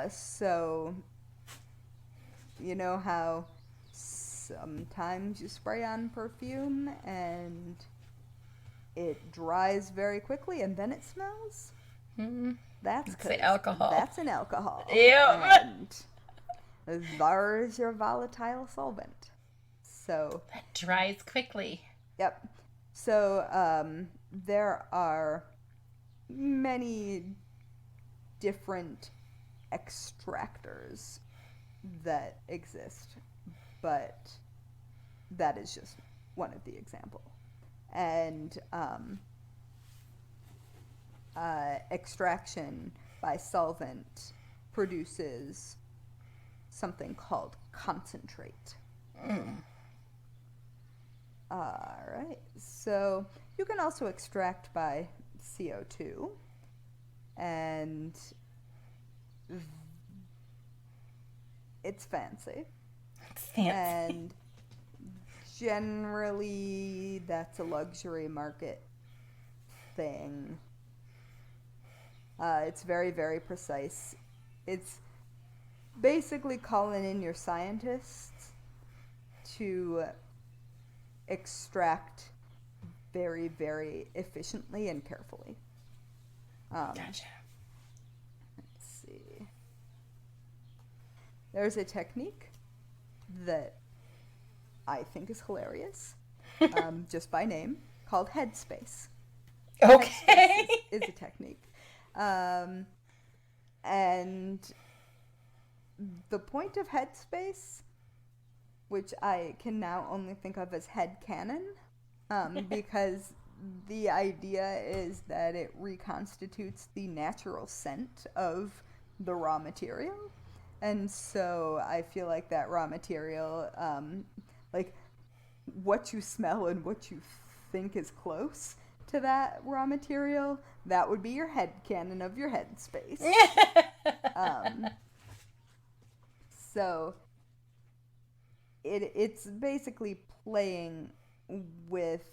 So you know how sometimes you spray on perfume and it dries very quickly and then it smells? Mm-hmm. That's the alcohol. That's an alcohol. Yeah. And there's your volatile solvent. So that dries quickly. Yep. So there are many different extractors that exist, but that is just one of the examples. And extraction by solvent produces something called concentrate. All right, so you can also extract by CO2, and it's fancy. It's fancy. And generally, that's a luxury market thing. It's very, very precise. It's basically calling in your scientists to extract very, very efficiently and carefully. Gotcha. Let's see. There's a technique that I think is hilarious, just by name, called Headspace. Okay. Headspace is a technique. And the point of Headspace, which I can now only think of as headcanon, because the idea is that it reconstitutes the natural scent of the raw material. And so I feel like that raw material, like what you smell and what you think is close to that raw material, that would be your headcanon of your Headspace. So it's basically playing with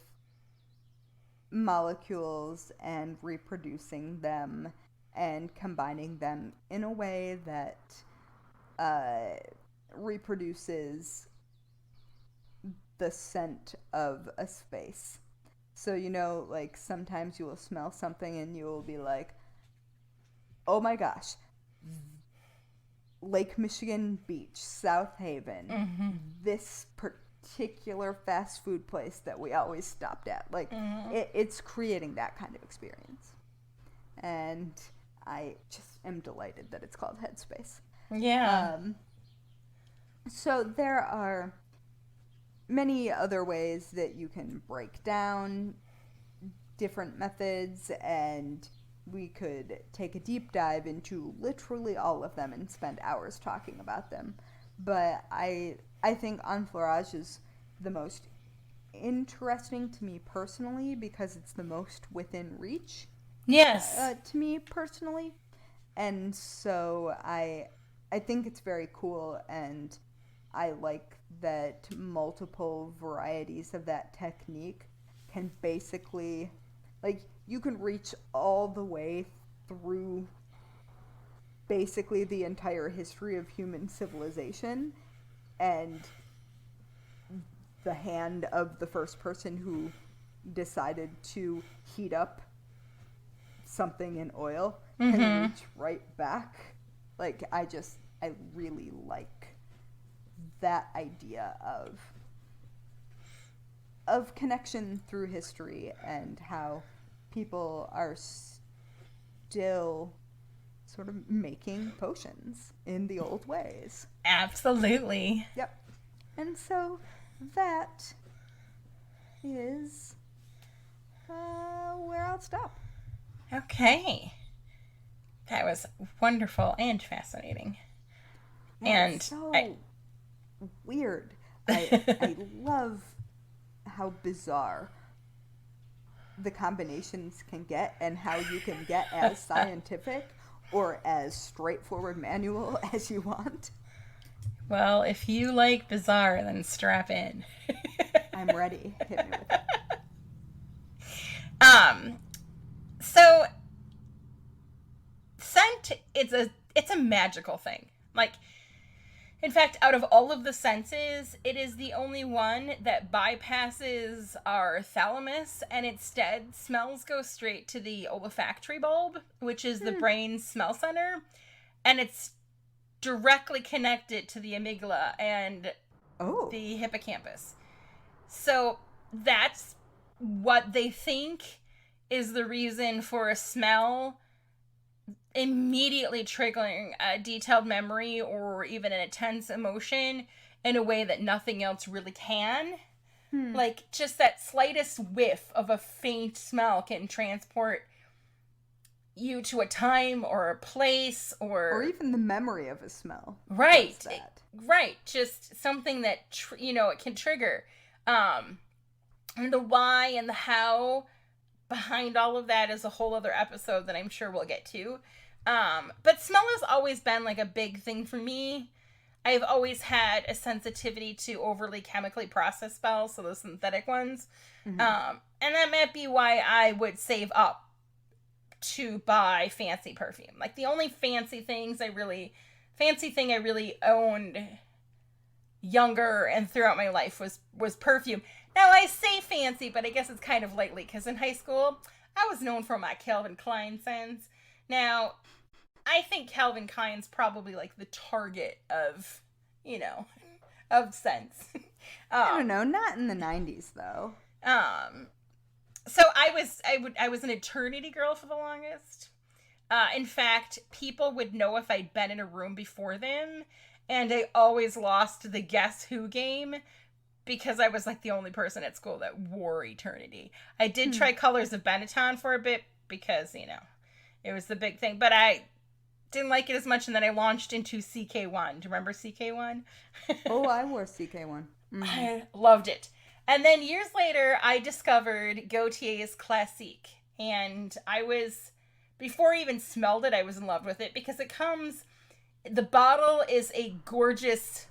molecules and reproducing them and combining them in a way that reproduces the scent of a space. So, you know, like sometimes you will smell something and you will be like, oh my gosh, Lake Michigan Beach, South Haven, this particular fast food place that we always stopped at. Like, it's creating that kind of experience. And I just am delighted that it's called Headspace. Yeah. So there are many other ways that you can break down different methods and we could take a deep dive into literally all of them and spend hours talking about them. But I think Enfleurage is the most interesting to me personally because it's the most within reach. Yes. To me personally. And so I think it's very cool, and I like that multiple varieties of that technique can basically, like, you can reach all the way through basically the entire history of human civilization, and the hand of the first person who decided to heat up something in oil can reach right back. Like, I really like that idea of connection through history and how people are still sort of making potions in the old ways. Absolutely. Yep. And so that is where I'll stop. Okay. That was wonderful and fascinating. Yeah, and it's so weird. I love how bizarre the combinations can get, and how you can get as scientific or as straightforward manual as you want. Well, if you like bizarre, then strap in. I'm ready. Hit me with it. So scent, it's a magical thing. Like, in fact, out of all of the senses, it is the only one that bypasses our thalamus, and instead smells go straight to the olfactory bulb, which is the brain's smell center, and it's directly connected to the amygdala and the hippocampus. So that's what they think is the reason for a smell immediately triggering a detailed memory or even an intense emotion in a way that nothing else really can. Like, just that slightest whiff of a faint smell can transport you to a time or a place or even the memory of a smell. Right. Right. Just something that, it can trigger. And the why and the how behind all of that is a whole other episode that I'm sure we'll get to. But smell has always been like a big thing for me. I've always had a sensitivity to overly chemically processed smells, so those synthetic ones. And that might be why I would save up to buy fancy perfume. Like, the only fancy thing I really owned younger and throughout my life was perfume. Now, I say fancy, but I guess it's kind of lightly, because in high school, I was known for my Calvin Klein scents. Now, I think Calvin Klein's probably like the target of, of scents. I don't know, not in the 90s though. So I was an eternity girl for the longest. In fact, people would know if I'd been in a room before them, and I always lost the Guess Who game because I was like the only person at school that wore eternity. I did try Colors of Benetton for a bit because, it was the big thing, but I didn't like it as much, and then I launched into CK1. Do you remember CK1? Oh, I wore CK1. I loved it. And then years later, I discovered Gaultier's Classique, and before I even smelled it, I was in love with it because the bottle is a gorgeous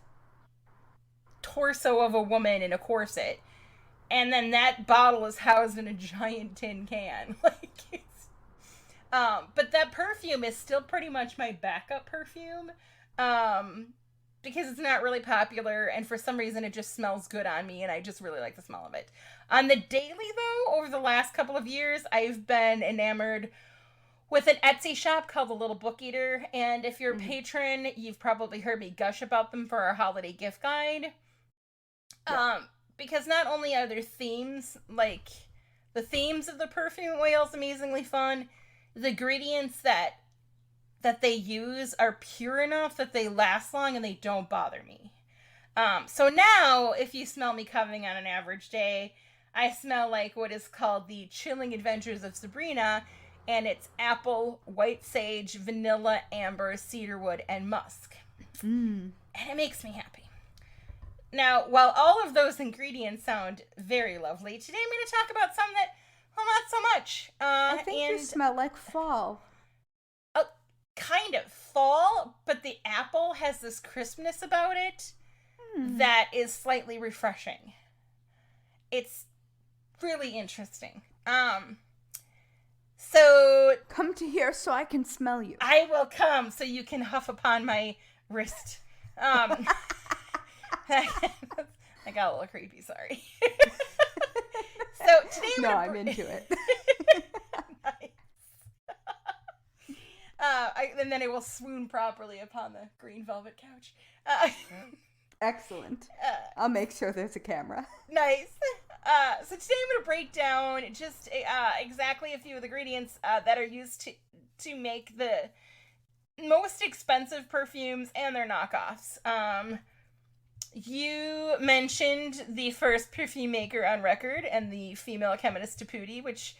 torso of a woman in a corset, and then that bottle is housed in a giant tin can. But that perfume is still pretty much my backup perfume, because it's not really popular, and for some reason it just smells good on me, and I just really like the smell of it. On the daily, though, over the last couple of years, I've been enamored with an Etsy shop called The Little Book Eater, and if you're a patron, you've probably heard me gush about them for our holiday gift guide. Because not only are there themes, like the themes of the perfume oil is amazingly fun, the ingredients that they use are pure enough that they last long and they don't bother me. So now, if you smell me coming on an average day, I smell like what is called the Chilling Adventures of Sabrina, and it's apple, white sage, vanilla, amber, cedarwood, and musk. And it makes me happy. Now, while all of those ingredients sound very lovely, today I'm going to talk about some that, well, not so much. I think you smell like fall. Kind of fall, but the apple has this crispness about it that is slightly refreshing. It's really interesting. So come to here so I can smell you. I will come so you can huff upon my wrist. I got a little creepy, sorry. So today I'm into it. Nice. And then I will swoon properly upon the green velvet couch. Excellent. I'll make sure there's a camera. Nice. So today I'm going to break down just exactly a few of the ingredients that are used to make the most expensive perfumes and their knockoffs. You mentioned the first perfume maker on record and the female chemist Taputi, which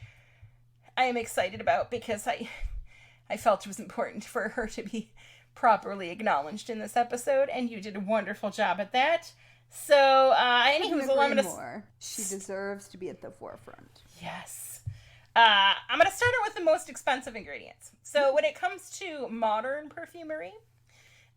I am excited about because I felt it was important for her to be properly acknowledged in this episode, and you did a wonderful job at that. So, anywho's more. She deserves to be at the forefront. Yes. I'm going to start out with the most expensive ingredients. So, when it comes to modern perfumery,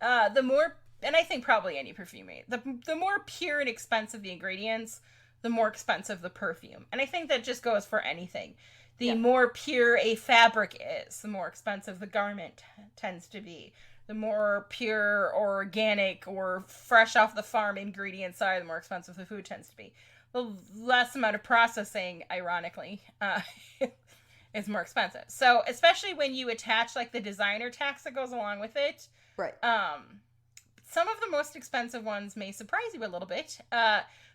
the more, and I think probably any perfumery, the more pure and expensive the ingredients, the more expensive the perfume. And I think that just goes for anything. The more pure a fabric is, the more expensive the garment tends to be. The more pure or organic or fresh off the farm ingredients are, the more expensive the food tends to be. The less amount of processing, ironically, is more expensive. So, especially when you attach like the designer tax that goes along with it. Right. Some of the most expensive ones may surprise you a little bit.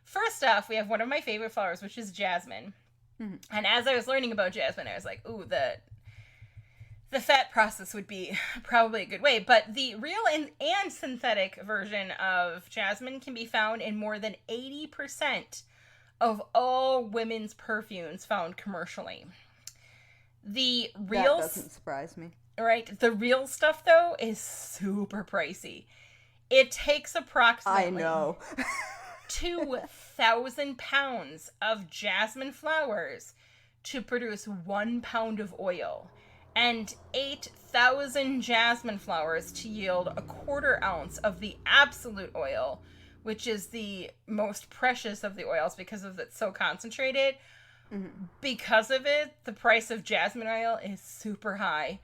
First off, we have one of my favorite flowers, which is jasmine. Mm-hmm. And as I was learning about jasmine, I was like, ooh, the fat process would be probably a good way. But the real and synthetic version of jasmine can be found in more than 80% of all women's perfumes found commercially. The real... That doesn't surprise me. Right? The real stuff, though, is super pricey. It takes approximately... I know. 2,000 pounds of jasmine flowers to produce 1 pound of oil, and 8,000 jasmine flowers to yield a 1/4 ounce of the absolute oil, which is the most precious of the oils because of it's so concentrated. Mm-hmm. Because of it, the price of jasmine oil is super high.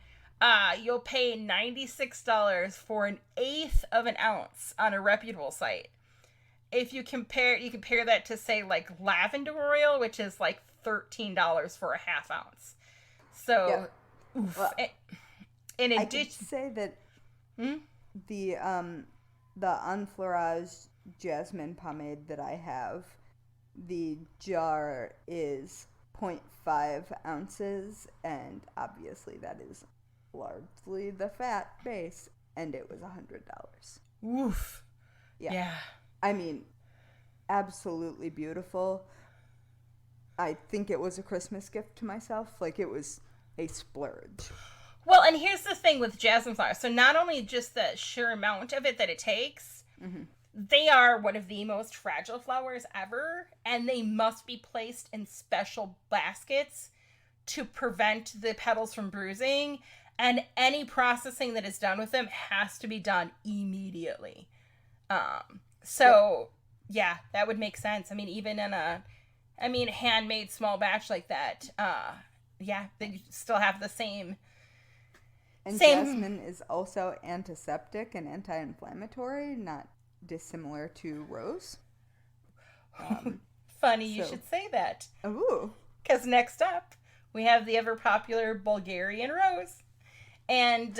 You'll pay $96 for 1/8 of an ounce on a reputable site. If you compare that to, say, like lavender oil, which is like $13 for a 1/2 ounce. So, oof. Well, in addition, I could say that the Enfleurage jasmine pomade that I have, the jar is 0.5 ounces, and obviously that is largely the fat base, and it was $100. Oof. Yeah. I mean, absolutely beautiful. I think it was a Christmas gift to myself. Like, it was a splurge. Well, and here's the thing with jasmine flowers. So not only just the sheer amount of it that it takes, they are one of the most fragile flowers ever, and they must be placed in special baskets to prevent the petals from bruising, and any processing that is done with them has to be done immediately. Yeah, that would make sense. I mean, even in a handmade small batch like that, they still have the same. And jasmine is also antiseptic and anti-inflammatory, not dissimilar to rose. Funny you should say that. Ooh. Because next up, we have the ever-popular Bulgarian Rose. And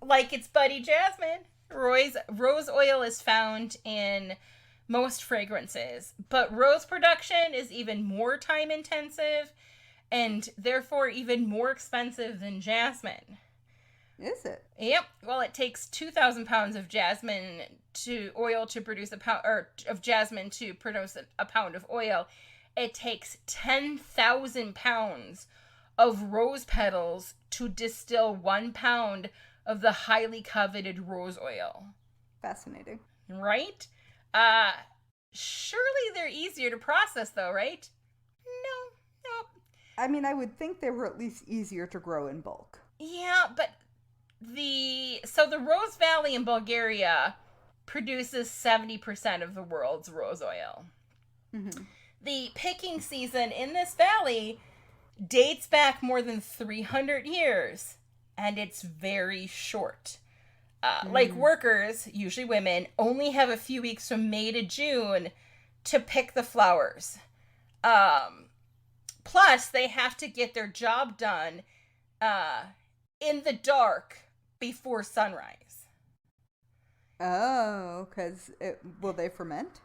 like its buddy Jasmine, rose oil is found in most fragrances. But rose production is even more time-intensive and therefore even more expensive than jasmine. Is it? Yep. Well, it takes 2,000 pounds of jasmine to produce a pound, or of jasmine to produce a pound of oil. It takes 10,000 pounds of rose petals to distill 1 pound of the highly coveted rose oil. Fascinating. Right? Surely they're easier to process, though, right? No. I mean, I would think they were at least easier to grow in bulk. Yeah, but the Rose Valley in Bulgaria produces 70% of the world's rose oil. Mm-hmm. The picking season in this valley dates back more than 300 years, and it's very short. Like workers, usually women, only have a few weeks from May to June to pick the flowers. Plus, they have to get their job done in the dark before sunrise. Oh, because will they ferment?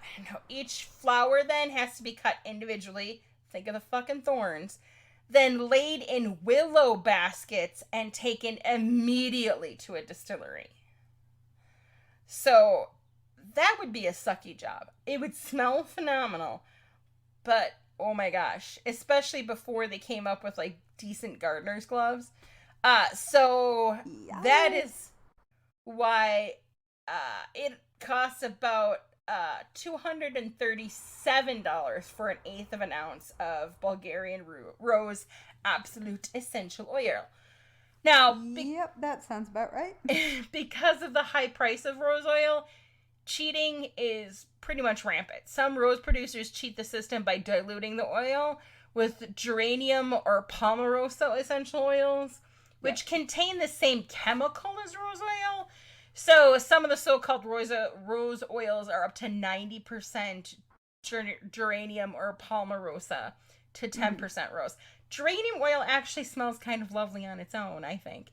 I don't know. Each flower then has to be cut individually. Think of the fucking thorns. Then laid in willow baskets and taken immediately to a distillery. So that would be a sucky job. It would smell phenomenal, but oh my gosh, especially before they came up with like decent gardener's gloves. So that is why it costs about $237 for an eighth of an ounce of Bulgarian Rose Absolute Essential Oil. Now, yep, that sounds about right. Because of the high price of rose oil, cheating is pretty much rampant. Some rose producers cheat the system by diluting the oil with geranium or palmarosa essential oils, which contain the same chemical as rose oil. So some of the so-called rose oils are up to 90% geranium or palmarosa to 10% rose. Geranium oil actually smells kind of lovely on its own, I think.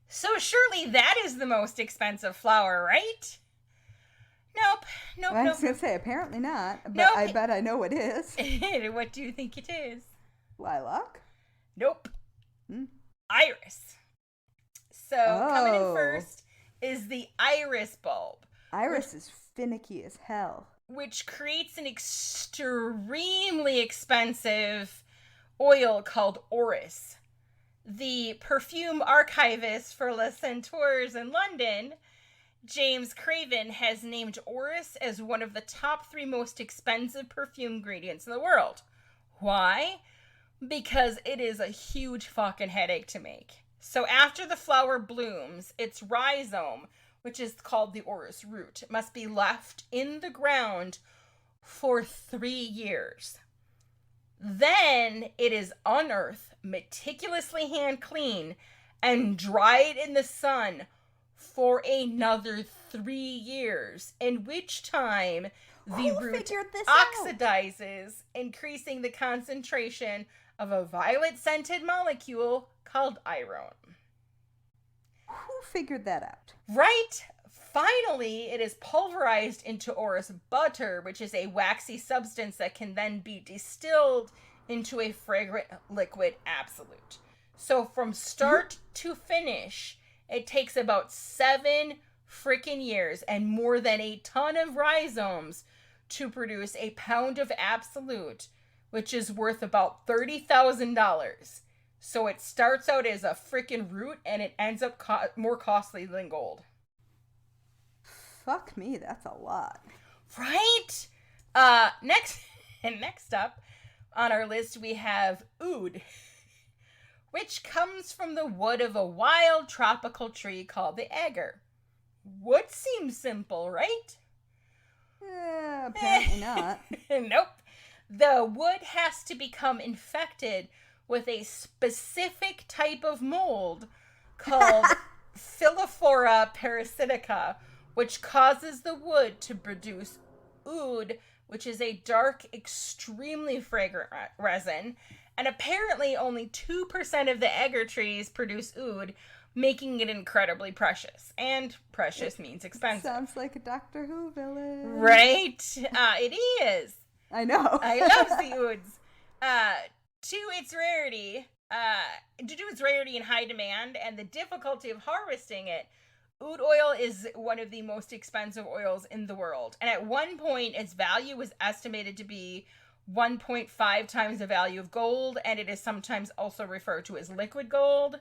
So surely that is the most expensive flower, right? Nope. I was going to say, apparently not, but nope. I bet I know what is. What do you think it is? Lilac? Nope. Iris. So coming in first is the iris bulb. Iris is finicky as hell. Which creates an extremely expensive oil called orris. The perfume archivist for Les Centaurs in London, James Craven, has named orris as one of the top 3 most expensive perfume ingredients in the world. Why? Because it is a huge fucking headache to make. So after the flower blooms, its rhizome, which is called the orris root, must be left in the ground for 3 years. Then it is unearthed, meticulously hand cleaned, and dried in the sun for another 3 years, in which time the root oxidizes, increasing the concentration of a violet-scented molecule called iron. Who figured that out? Right? Finally, it is pulverized into orris butter, which is a waxy substance that can then be distilled into a fragrant liquid absolute. So from start to finish, it takes about 7 freaking years and more than a ton of rhizomes to produce a pound of absolute, which is worth about $30,000. So it starts out as a freaking root and it ends up more costly than gold. Fuck me, that's a lot. Right? Next up on our list we have oud, which comes from the wood of a wild tropical tree called the agar. Would seem simple, right? Apparently not. Nope. The wood has to become infected with a specific type of mold called Philophora parasitica, which causes the wood to produce oud, which is a dark, extremely fragrant resin. And apparently only 2% of the agar trees produce oud, making it incredibly precious. And precious means expensive. Sounds like a Doctor Who villain. Right? It is. I know. I love the ouds. Due to its rarity and high demand and the difficulty of harvesting it, oud oil is one of the most expensive oils in the world. And at one point, its value was estimated to be 1.5 times the value of gold, and it is sometimes also referred to as liquid gold.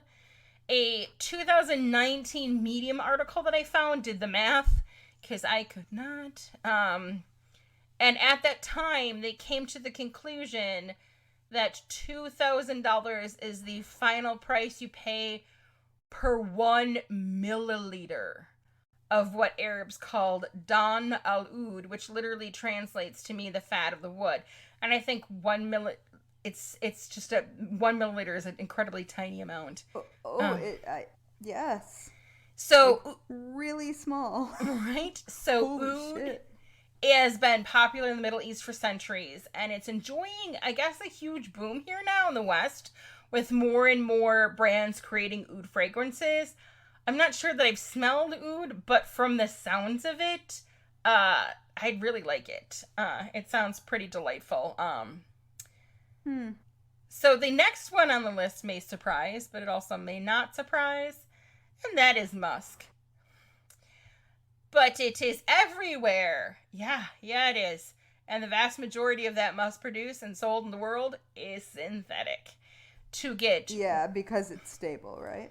A 2019 Medium article that I found did the math, because I could not. And at that time, they came to the conclusion that $2,000 is the final price you pay per 1 milliliter of what Arabs called dan al-oud, which literally translates to me the fat of the wood. And I think 1 it's just 1 milliliter is an incredibly tiny amount. Yes. So it's really small, right? So oud has been popular in the Middle East for centuries, and it's enjoying, I guess, a huge boom here now in the West, with more and more brands creating oud fragrances. I'm not sure that I've smelled oud, but from the sounds of it, I'd really like it. It sounds pretty delightful. So the next one on the list may surprise, but it also may not surprise, and that is musk. But it is everywhere. Yeah, it is. And the vast majority of that musk produced and sold in the world is synthetic. Yeah, because it's stable, right?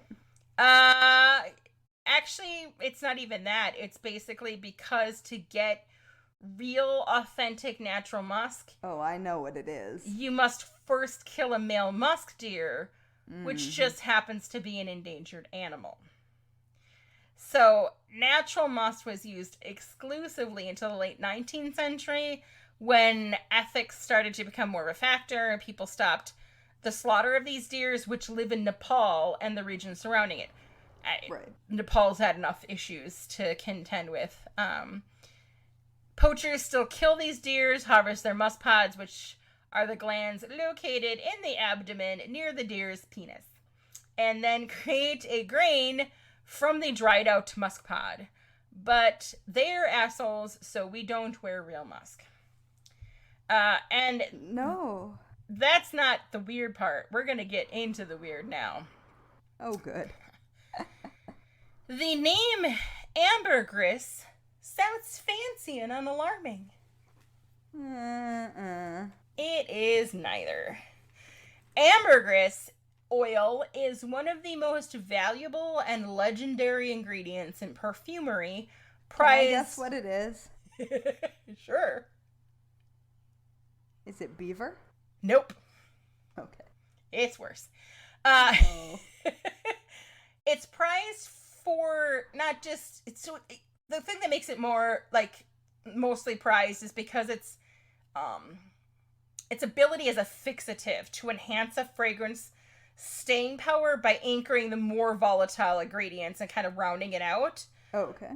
Actually, it's not even that. It's basically because to get real, authentic, natural musk... Oh, I know what it is. You must first kill a male musk deer, which just happens to be an endangered animal. So, natural musk was used exclusively until the late 19th century, when ethics started to become more of a factor, and people stopped the slaughter of these deers, which live in Nepal and the region surrounding it. Right. Nepal's had enough issues to contend with. Poachers still kill these deers, harvest their musk pods, which are the glands located in the abdomen near the deer's penis, and then create a grain from the dried out musk pod. But they're assholes, so we don't wear real musk. And no, that's not the weird part. We're going to get into the weird now. Oh, good. The name Ambergris sounds fancy and unalarming. It is neither. Ambergris oil is one of the most valuable and legendary ingredients in perfumery. Can I guess what it is? Sure. Is it beaver? Nope. Okay. It's worse. It's prized for not just... the thing that makes it more, mostly prized is because its ability as a fixative to enhance a fragrance staying power by anchoring the more volatile ingredients and kind of rounding it out. Oh, okay.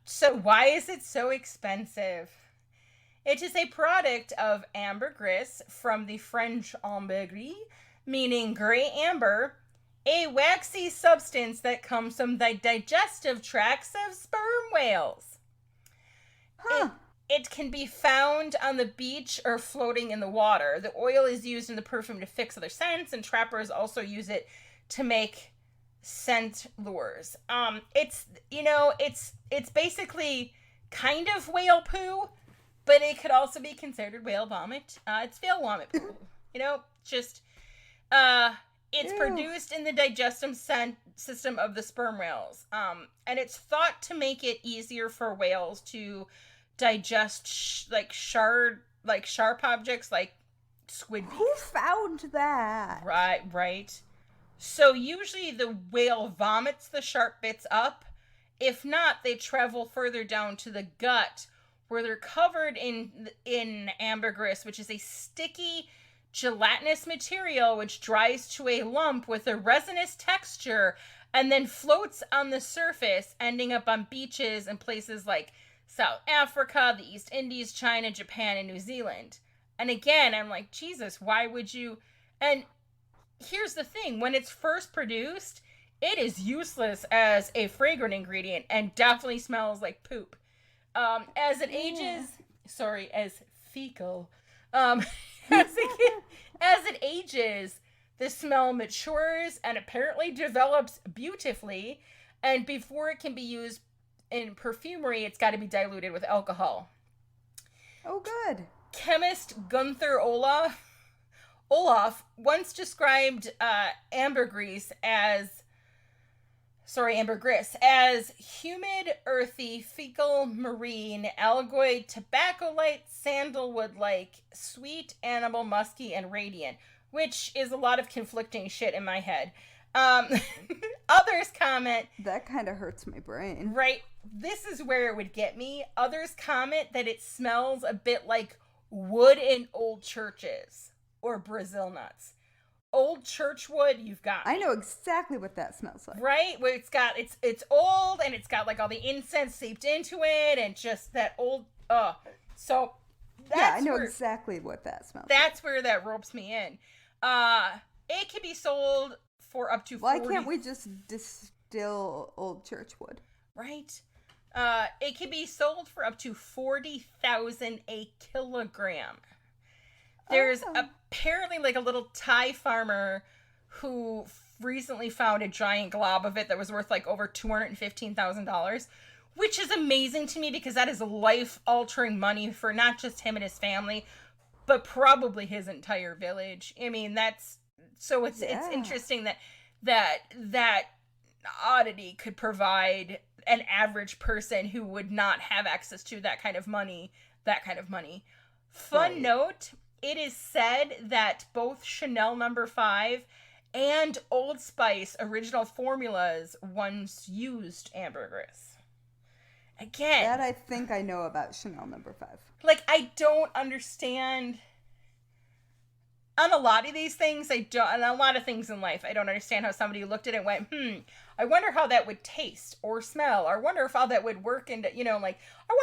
So why is it so expensive? It is a product of ambergris, from the French ambergris, meaning gray amber, a waxy substance that comes from the digestive tracts of sperm whales. Huh. It can be found on the beach or floating in the water. The oil is used in the perfume to fix other scents, and trappers also use it to make scent lures. It's basically kind of whale poo, but it could also be considered whale vomit. It's whale vomit poo. It's produced in the digestive system of the sperm whales. And it's thought to make it easier for whales to digest sharp objects like squid beaks. Who found that? Right. So usually the whale vomits the sharp bits up. If not, they travel further down to the gut, where they're covered in ambergris, which is a sticky, gelatinous material which dries to a lump with a resinous texture and then floats on the surface, ending up on beaches in places like South Africa, the East Indies, China, Japan, and New Zealand. And again, I'm like, Jesus, why would you? And here's the thing. When it's first produced, it is useless as a fragrant ingredient and definitely smells like poop. As it ages, as fecal, as it ages, the smell matures and apparently develops beautifully. And before it can be used in perfumery, it's got to be diluted with alcohol. Oh, good. chemist Gunther Olaf once described ambergris as humid, earthy, fecal, marine, algoid, tobacco-like, sandalwood-like, sweet, animal, musky, and radiant, which is a lot of conflicting shit in my head. Others comment... That kind of hurts my brain. Right. This is where it would get me. Others comment that it smells a bit like wood in old churches or Brazil nuts. Old church wood, you've got me. I know exactly what that smells like. Right? Where it's old and it's got like all the incense seeped into it and just that old so that's yeah, I know exactly what that smells like. That's where that ropes me in. It can be sold for up to 40. Why can't we just distill old church wood? Right? It can be sold for up to $40,000 a kilogram. There's apparently like a little Thai farmer who recently found a giant glob of it that was worth like over $215,000, which is amazing to me because that is life-altering money for not just him and his family, but probably his entire village. I mean, it's interesting that oddity could provide an average person who would not have access to that kind of money. Fun note, it is said that both Chanel No. 5 and Old Spice original formulas once used ambergris. Again, that I think I know about Chanel No. 5. Like, I don't understand... On a lot of these things, on a lot of things in life, I don't understand how somebody looked at it and went, I wonder how that would taste or smell, or I wonder if how that would work into, I wonder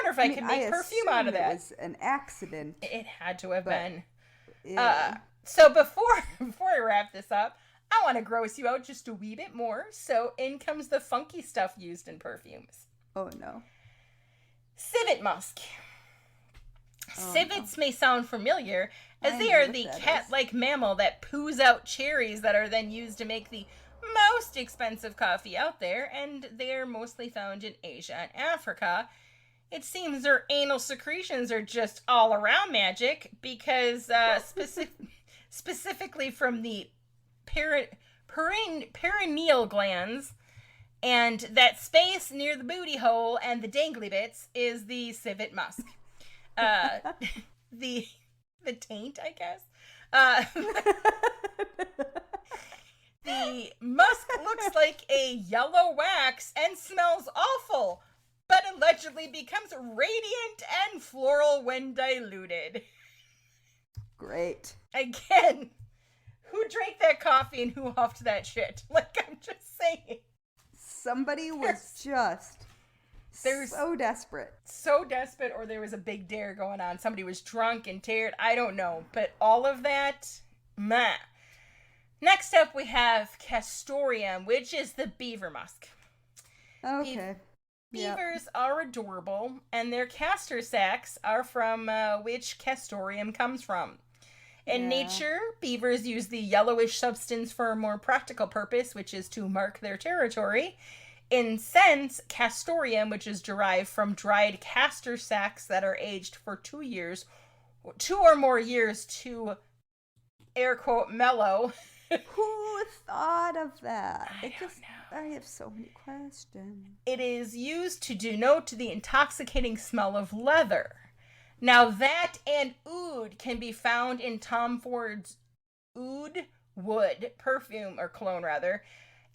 if I could make perfume out of that. It was an accident. It had to have been. Yeah. So before I wrap this up, I want to gross you out just a wee bit more. So in comes the funky stuff used in perfumes. Oh, no. Civet musk. Civets may sound familiar, as they are the cat-like mammal that poos out cherries that are then used to make the most expensive coffee out there, and they are mostly found in Asia and Africa. It seems their anal secretions are just all around magic, because specifically from the perineal glands, and that space near the booty hole and the dangly bits is the civet musk. The taint, I guess. The musk looks like a yellow wax and smells awful, but allegedly becomes radiant and floral when diluted. Great. Again, who drank that coffee and who huffed that shit? Like, I'm just saying. Somebody was just... so desperate. So desperate, or there was a big dare going on. Somebody was drunk and teared. I don't know. But all of that, meh. Next up, we have castoreum, which is the beaver musk. Okay. Beavers are adorable, and their castor sacs are from which castoreum comes from. In nature, beavers use the yellowish substance for a more practical purpose, which is to mark their territory. In sense, castoreum, which is derived from dried castor sacs that are aged for 2 or more years to, air quote, mellow. Who thought of that? I don't know. I have so many questions. It is used to denote the intoxicating smell of leather. Now that and oud can be found in Tom Ford's Oud Wood perfume, or cologne rather.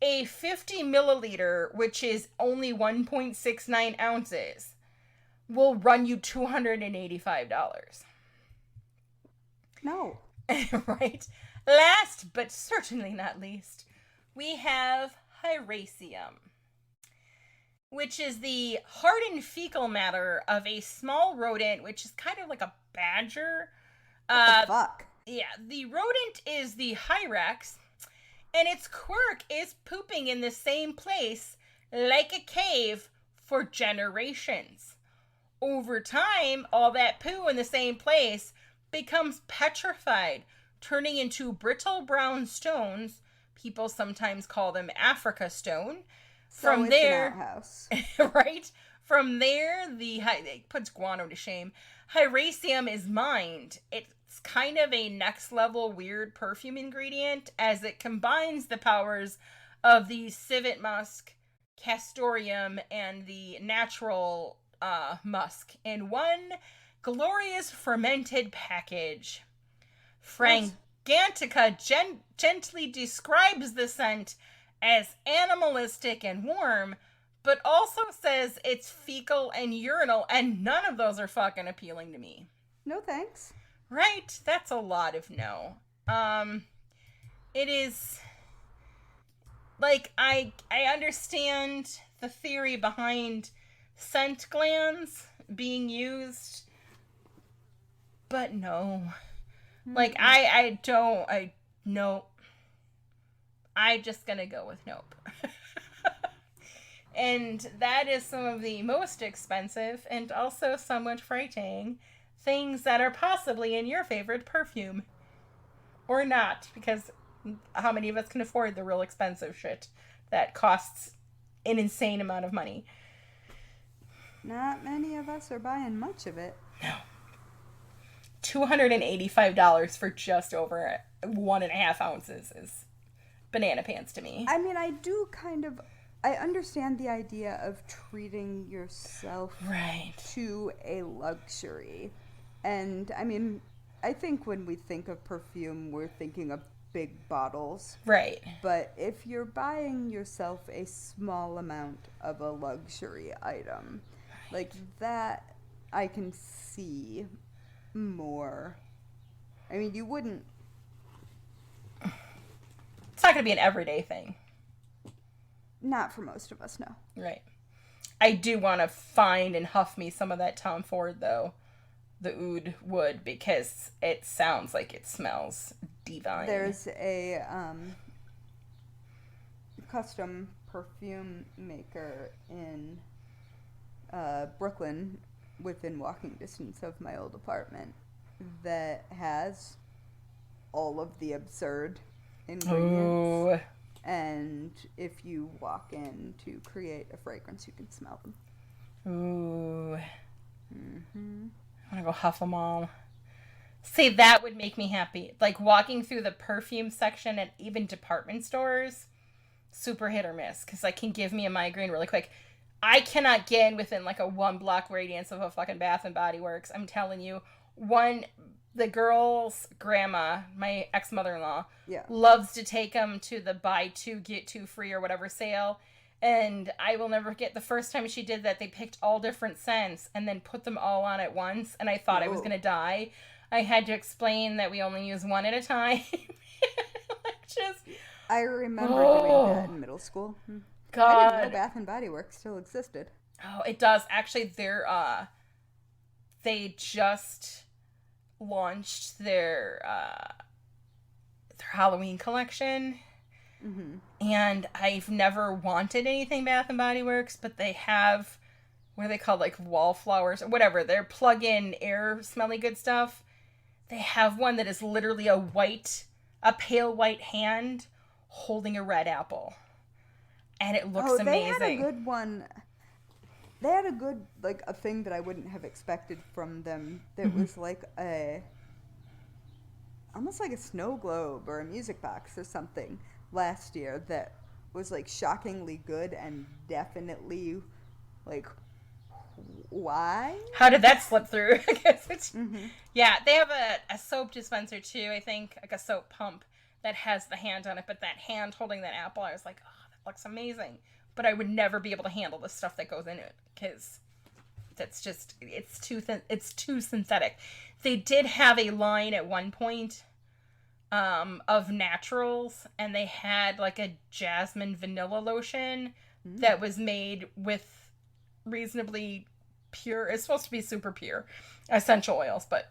A 50 milliliter, which is only 1.69 ounces, will run you $285. No. Right? Last, but certainly not least, we have Hyracium, which is the hardened fecal matter of a small rodent, which is kind of like a badger. What the fuck? Yeah, the rodent is the Hyrax, and its quirk is pooping in the same place, like a cave, for generations. Over time, all that poo in the same place becomes petrified, turning into brittle brown stones. People sometimes call them Africa stone. So it's an outhouse. Right? From there, it puts guano to shame. Hyracium is mined. It's kind of a next level weird perfume ingredient as it combines the powers of the civet musk, castoreum, and the natural musk in one glorious fermented package. Fragrantica gently describes the scent as animalistic and warm, but also says it's fecal and urinal, and none of those are fucking appealing to me. No thanks. Right? That's a lot of no. It is... Like, I understand the theory behind scent glands being used, but no. Like, nope. I'm just gonna go with nope. And that is some of the most expensive and also somewhat frightening things that are possibly in your favorite perfume. Or not, because how many of us can afford the real expensive shit that costs an insane amount of money? Not many of us are buying much of it. No. $285 for just over 1.5 ounces is banana pants to me. I mean, I understand the idea of treating yourself right to a luxury. And, I mean, I think when we think of perfume, we're thinking of big bottles. Right. But if you're buying yourself a small amount of a luxury item, like that, I can see more. I mean, you wouldn't... It's not going to be an everyday thing. Not for most of us, no. Right. I do want to find and huff me some of that Tom Ford, though. The oud wood, because it sounds like it smells divine. There's a custom perfume maker in Brooklyn, within walking distance of my old apartment, that has all of the absurd ingredients. Ooh. And if you walk in to create a fragrance, you can smell them. Ooh. Mm-hmm. I want to go huff them all. See, that would make me happy. Like, walking through the perfume section at even department stores, super hit or miss, because that can give me a migraine really quick. I cannot get in within, like, a 1-block radius of a fucking Bath and Body Works. I'm telling you. The girl's grandma, my ex-mother-in-law, loves to take them to the buy 2, get 2 free or whatever sale. And I will never forget the first time she did that. They picked all different scents and then put them all on at once. And I thought I was going to die. I had to explain that we only use one at a time. I remember doing that in middle school. God. I didn't know Bath and Body Works still existed. Oh, it does. Actually, they just launched their Halloween collection. Mm-hmm. And I've never wanted anything Bath and Body Works, but they have, what are they called, like wallflowers or whatever, they're plug-in air smelly good stuff. They have one that is literally a pale white hand holding a red apple, and it looks amazing. They had a good one. They had a good, like, a thing that I wouldn't have expected from them that was like almost like a snow globe or a music box or something last year that was, like, shockingly good and definitely, like, why? How did that slip through? I guess it's... Mm-hmm. Yeah, they have a soap dispenser, too, I think, like a soap pump that has the hand on it, but that hand holding that apple, I was like, oh, that looks amazing. But I would never be able to handle the stuff that goes in it, because that's just, it's too synthetic. They did have a line at one point of naturals, and they had like a jasmine vanilla lotion that was made with reasonably pure, it's supposed to be super pure essential oils, but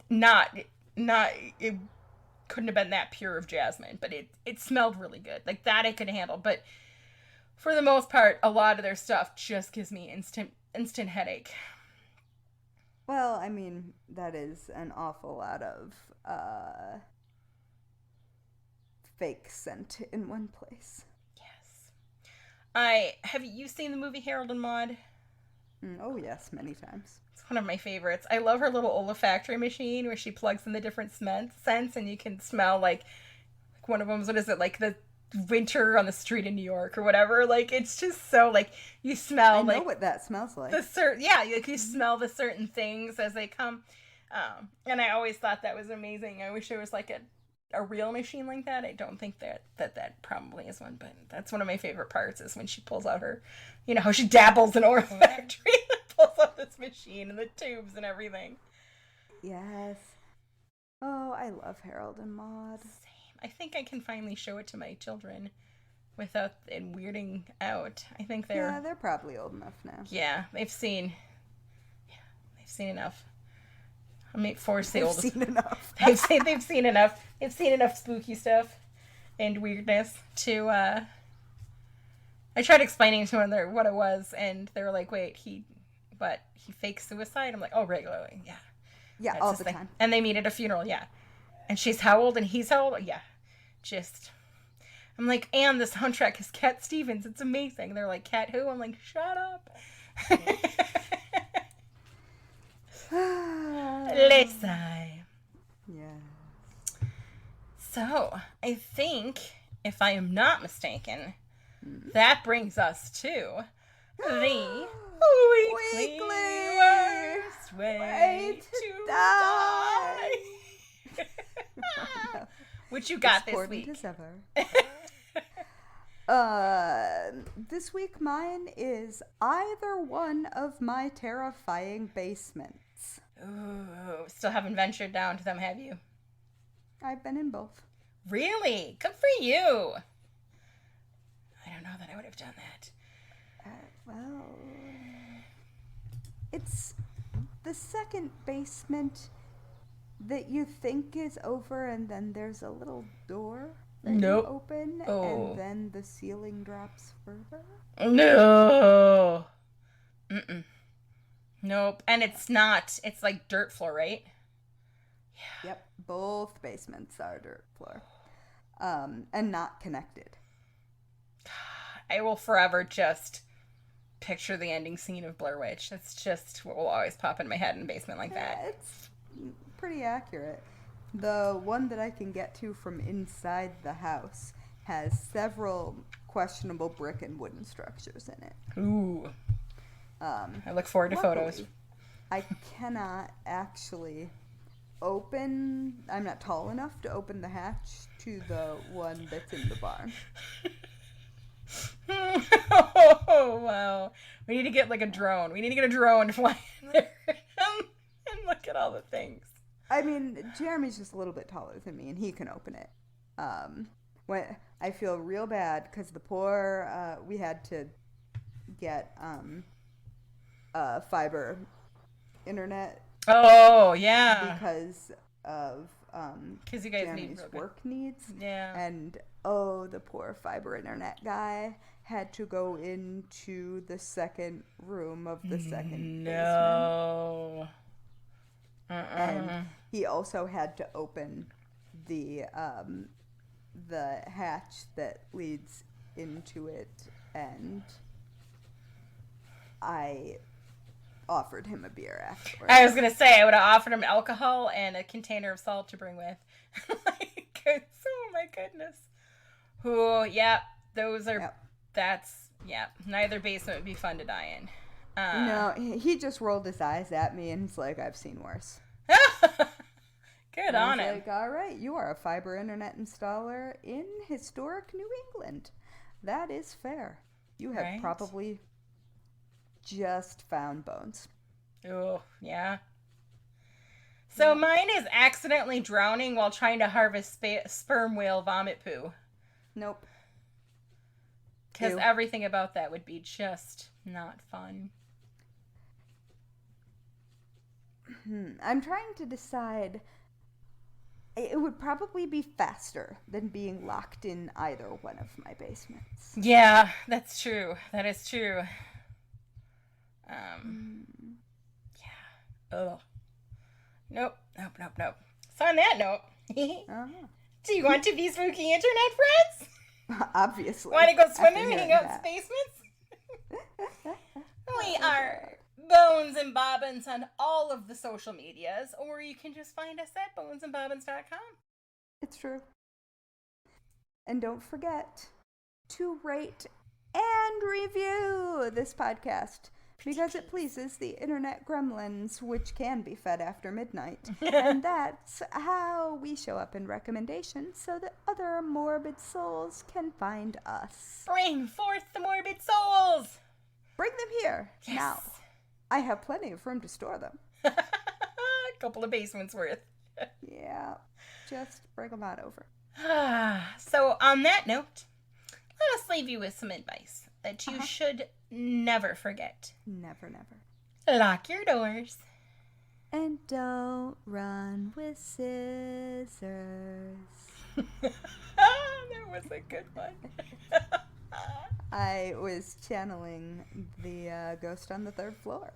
it couldn't have been that pure of jasmine, but it smelled really good. Like that I could handle, but for the most part, a lot of their stuff just gives me instant headache. Well, I mean, that is an awful lot of fake scent in one place. Yes. Have you seen the movie Harold and Maude? Oh, yes, many times. It's one of my favorites. I love her little olfactory machine where she plugs in the different scents and you can smell, like one of them's, what is it, like the winter on the street in New York or whatever. Like, it's just so, like, you smell, I know what that smells like. You smell the certain things as they come. And I always thought that was amazing. I wish there was, like, a real machine like that. I don't think that probably is one, but that's one of my favorite parts is when she pulls out her, how she dabbles in olfactory and pulls out this machine and the tubes and everything. Yes. Oh, I love Harold and Maude. Same. I think I can finally show it to my children without it weirding out. I think they're probably old enough now. Yeah, they've seen enough. I may force the oldest. Seen enough. They've seen enough. They've seen enough spooky stuff and weirdness to. I tried explaining to them what it was, and they were like, "Wait, he fakes suicide?" I'm like, "Oh, regularly, yeah, yeah, all the time." And they meet at a funeral, yeah. And she's how old, and he's how old? Yeah, just. I'm like, and the soundtrack is Cat Stevens. It's amazing. They're like, Cat who? I'm like, shut up. Lesai. Yes. So, I think, if I am not mistaken, that brings us to the weekly worst way to die. Which you got this week. As ever. This week mine is either one of my terrifying basements. Ooh, still haven't ventured down to them, have you? I've been in both. Really? Good for you. I don't know that I would have done that. Well, it's the second basement that you think is over, and then there's a little door that you open, and then the ceiling drops further. No. Mm-mm. Nope. And it's not. It's like dirt floor, right? Yeah. Yep. Both basements are dirt floor. And not connected. I will forever just picture the ending scene of Blair Witch. That's just what will always pop in my head in a basement like that. It's pretty accurate. The one that I can get to from inside the house has several questionable brick and wooden structures in it. Ooh. I look forward to photos. I cannot actually I'm not tall enough to open the hatch to the one that's in the barn. Oh, wow. We need to get like a drone. We need to get a drone to fly in there and look at all the things. I mean, Jeremy's just a little bit taller than me, and he can open it. When I feel real bad because the poor, we had to get fiber internet. Oh, yeah. Because of you guys Jeremy's need work needs. Yeah. And the poor fiber internet guy had to go into the second room of the second basement. And he also had to open the hatch that leads into it, and I offered him a beer afterwards. I was gonna say I would have offered him alcohol and a container of salt to bring with. Like, oh my goodness. Oh, yeah, those are. Yep. Neither basement would be fun to die in. No, he just rolled his eyes at me and he's like, "I've seen worse." Good on him. Like, all right, you are a fiber internet installer in historic New England. That is fair. You have probably just found bones. Oh, yeah. So mine is accidentally drowning while trying to harvest sperm whale vomit poo. Nope. Because everything about that would be just not fun. I'm trying to decide. It would probably be faster than being locked in either one of my basements. Yeah, that's true. That is true. Yeah. Ugh. Nope. So on that note, do you want to be spooky internet friends? Obviously. Want to go swimming and hang out in basements? We are Bones and Bobbins on all of the social medias, or you can just find us at bonesandbobbins.com. It's true. And don't forget to rate and review this podcast, because it pleases the internet gremlins, which can be fed after midnight. And that's how we show up in recommendations, so that other morbid souls can find us. Bring forth the morbid souls! Bring them here. Yes. Now, I have plenty of room to store them. A couple of basements worth. Yeah, just bring them on over. So on that note, let us leave you with some advice that you should never forget. Never, never. Lock your doors. And don't run with scissors. That was a good one. I was channeling the ghost on the third floor.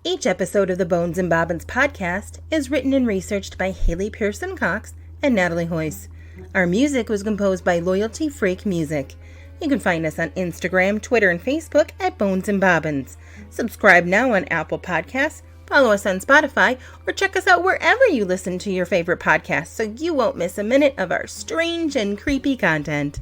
Each episode of the Bones and Bobbins podcast is written and researched by Haley Pierson-Cox and Natalie Hoyce. Our music was composed by Loyalty Freak Music. You can find us on Instagram, Twitter, and Facebook at Bones and Bobbins. Subscribe now on Apple Podcasts, follow us on Spotify, or check us out wherever you listen to your favorite podcasts so you won't miss a minute of our strange and creepy content.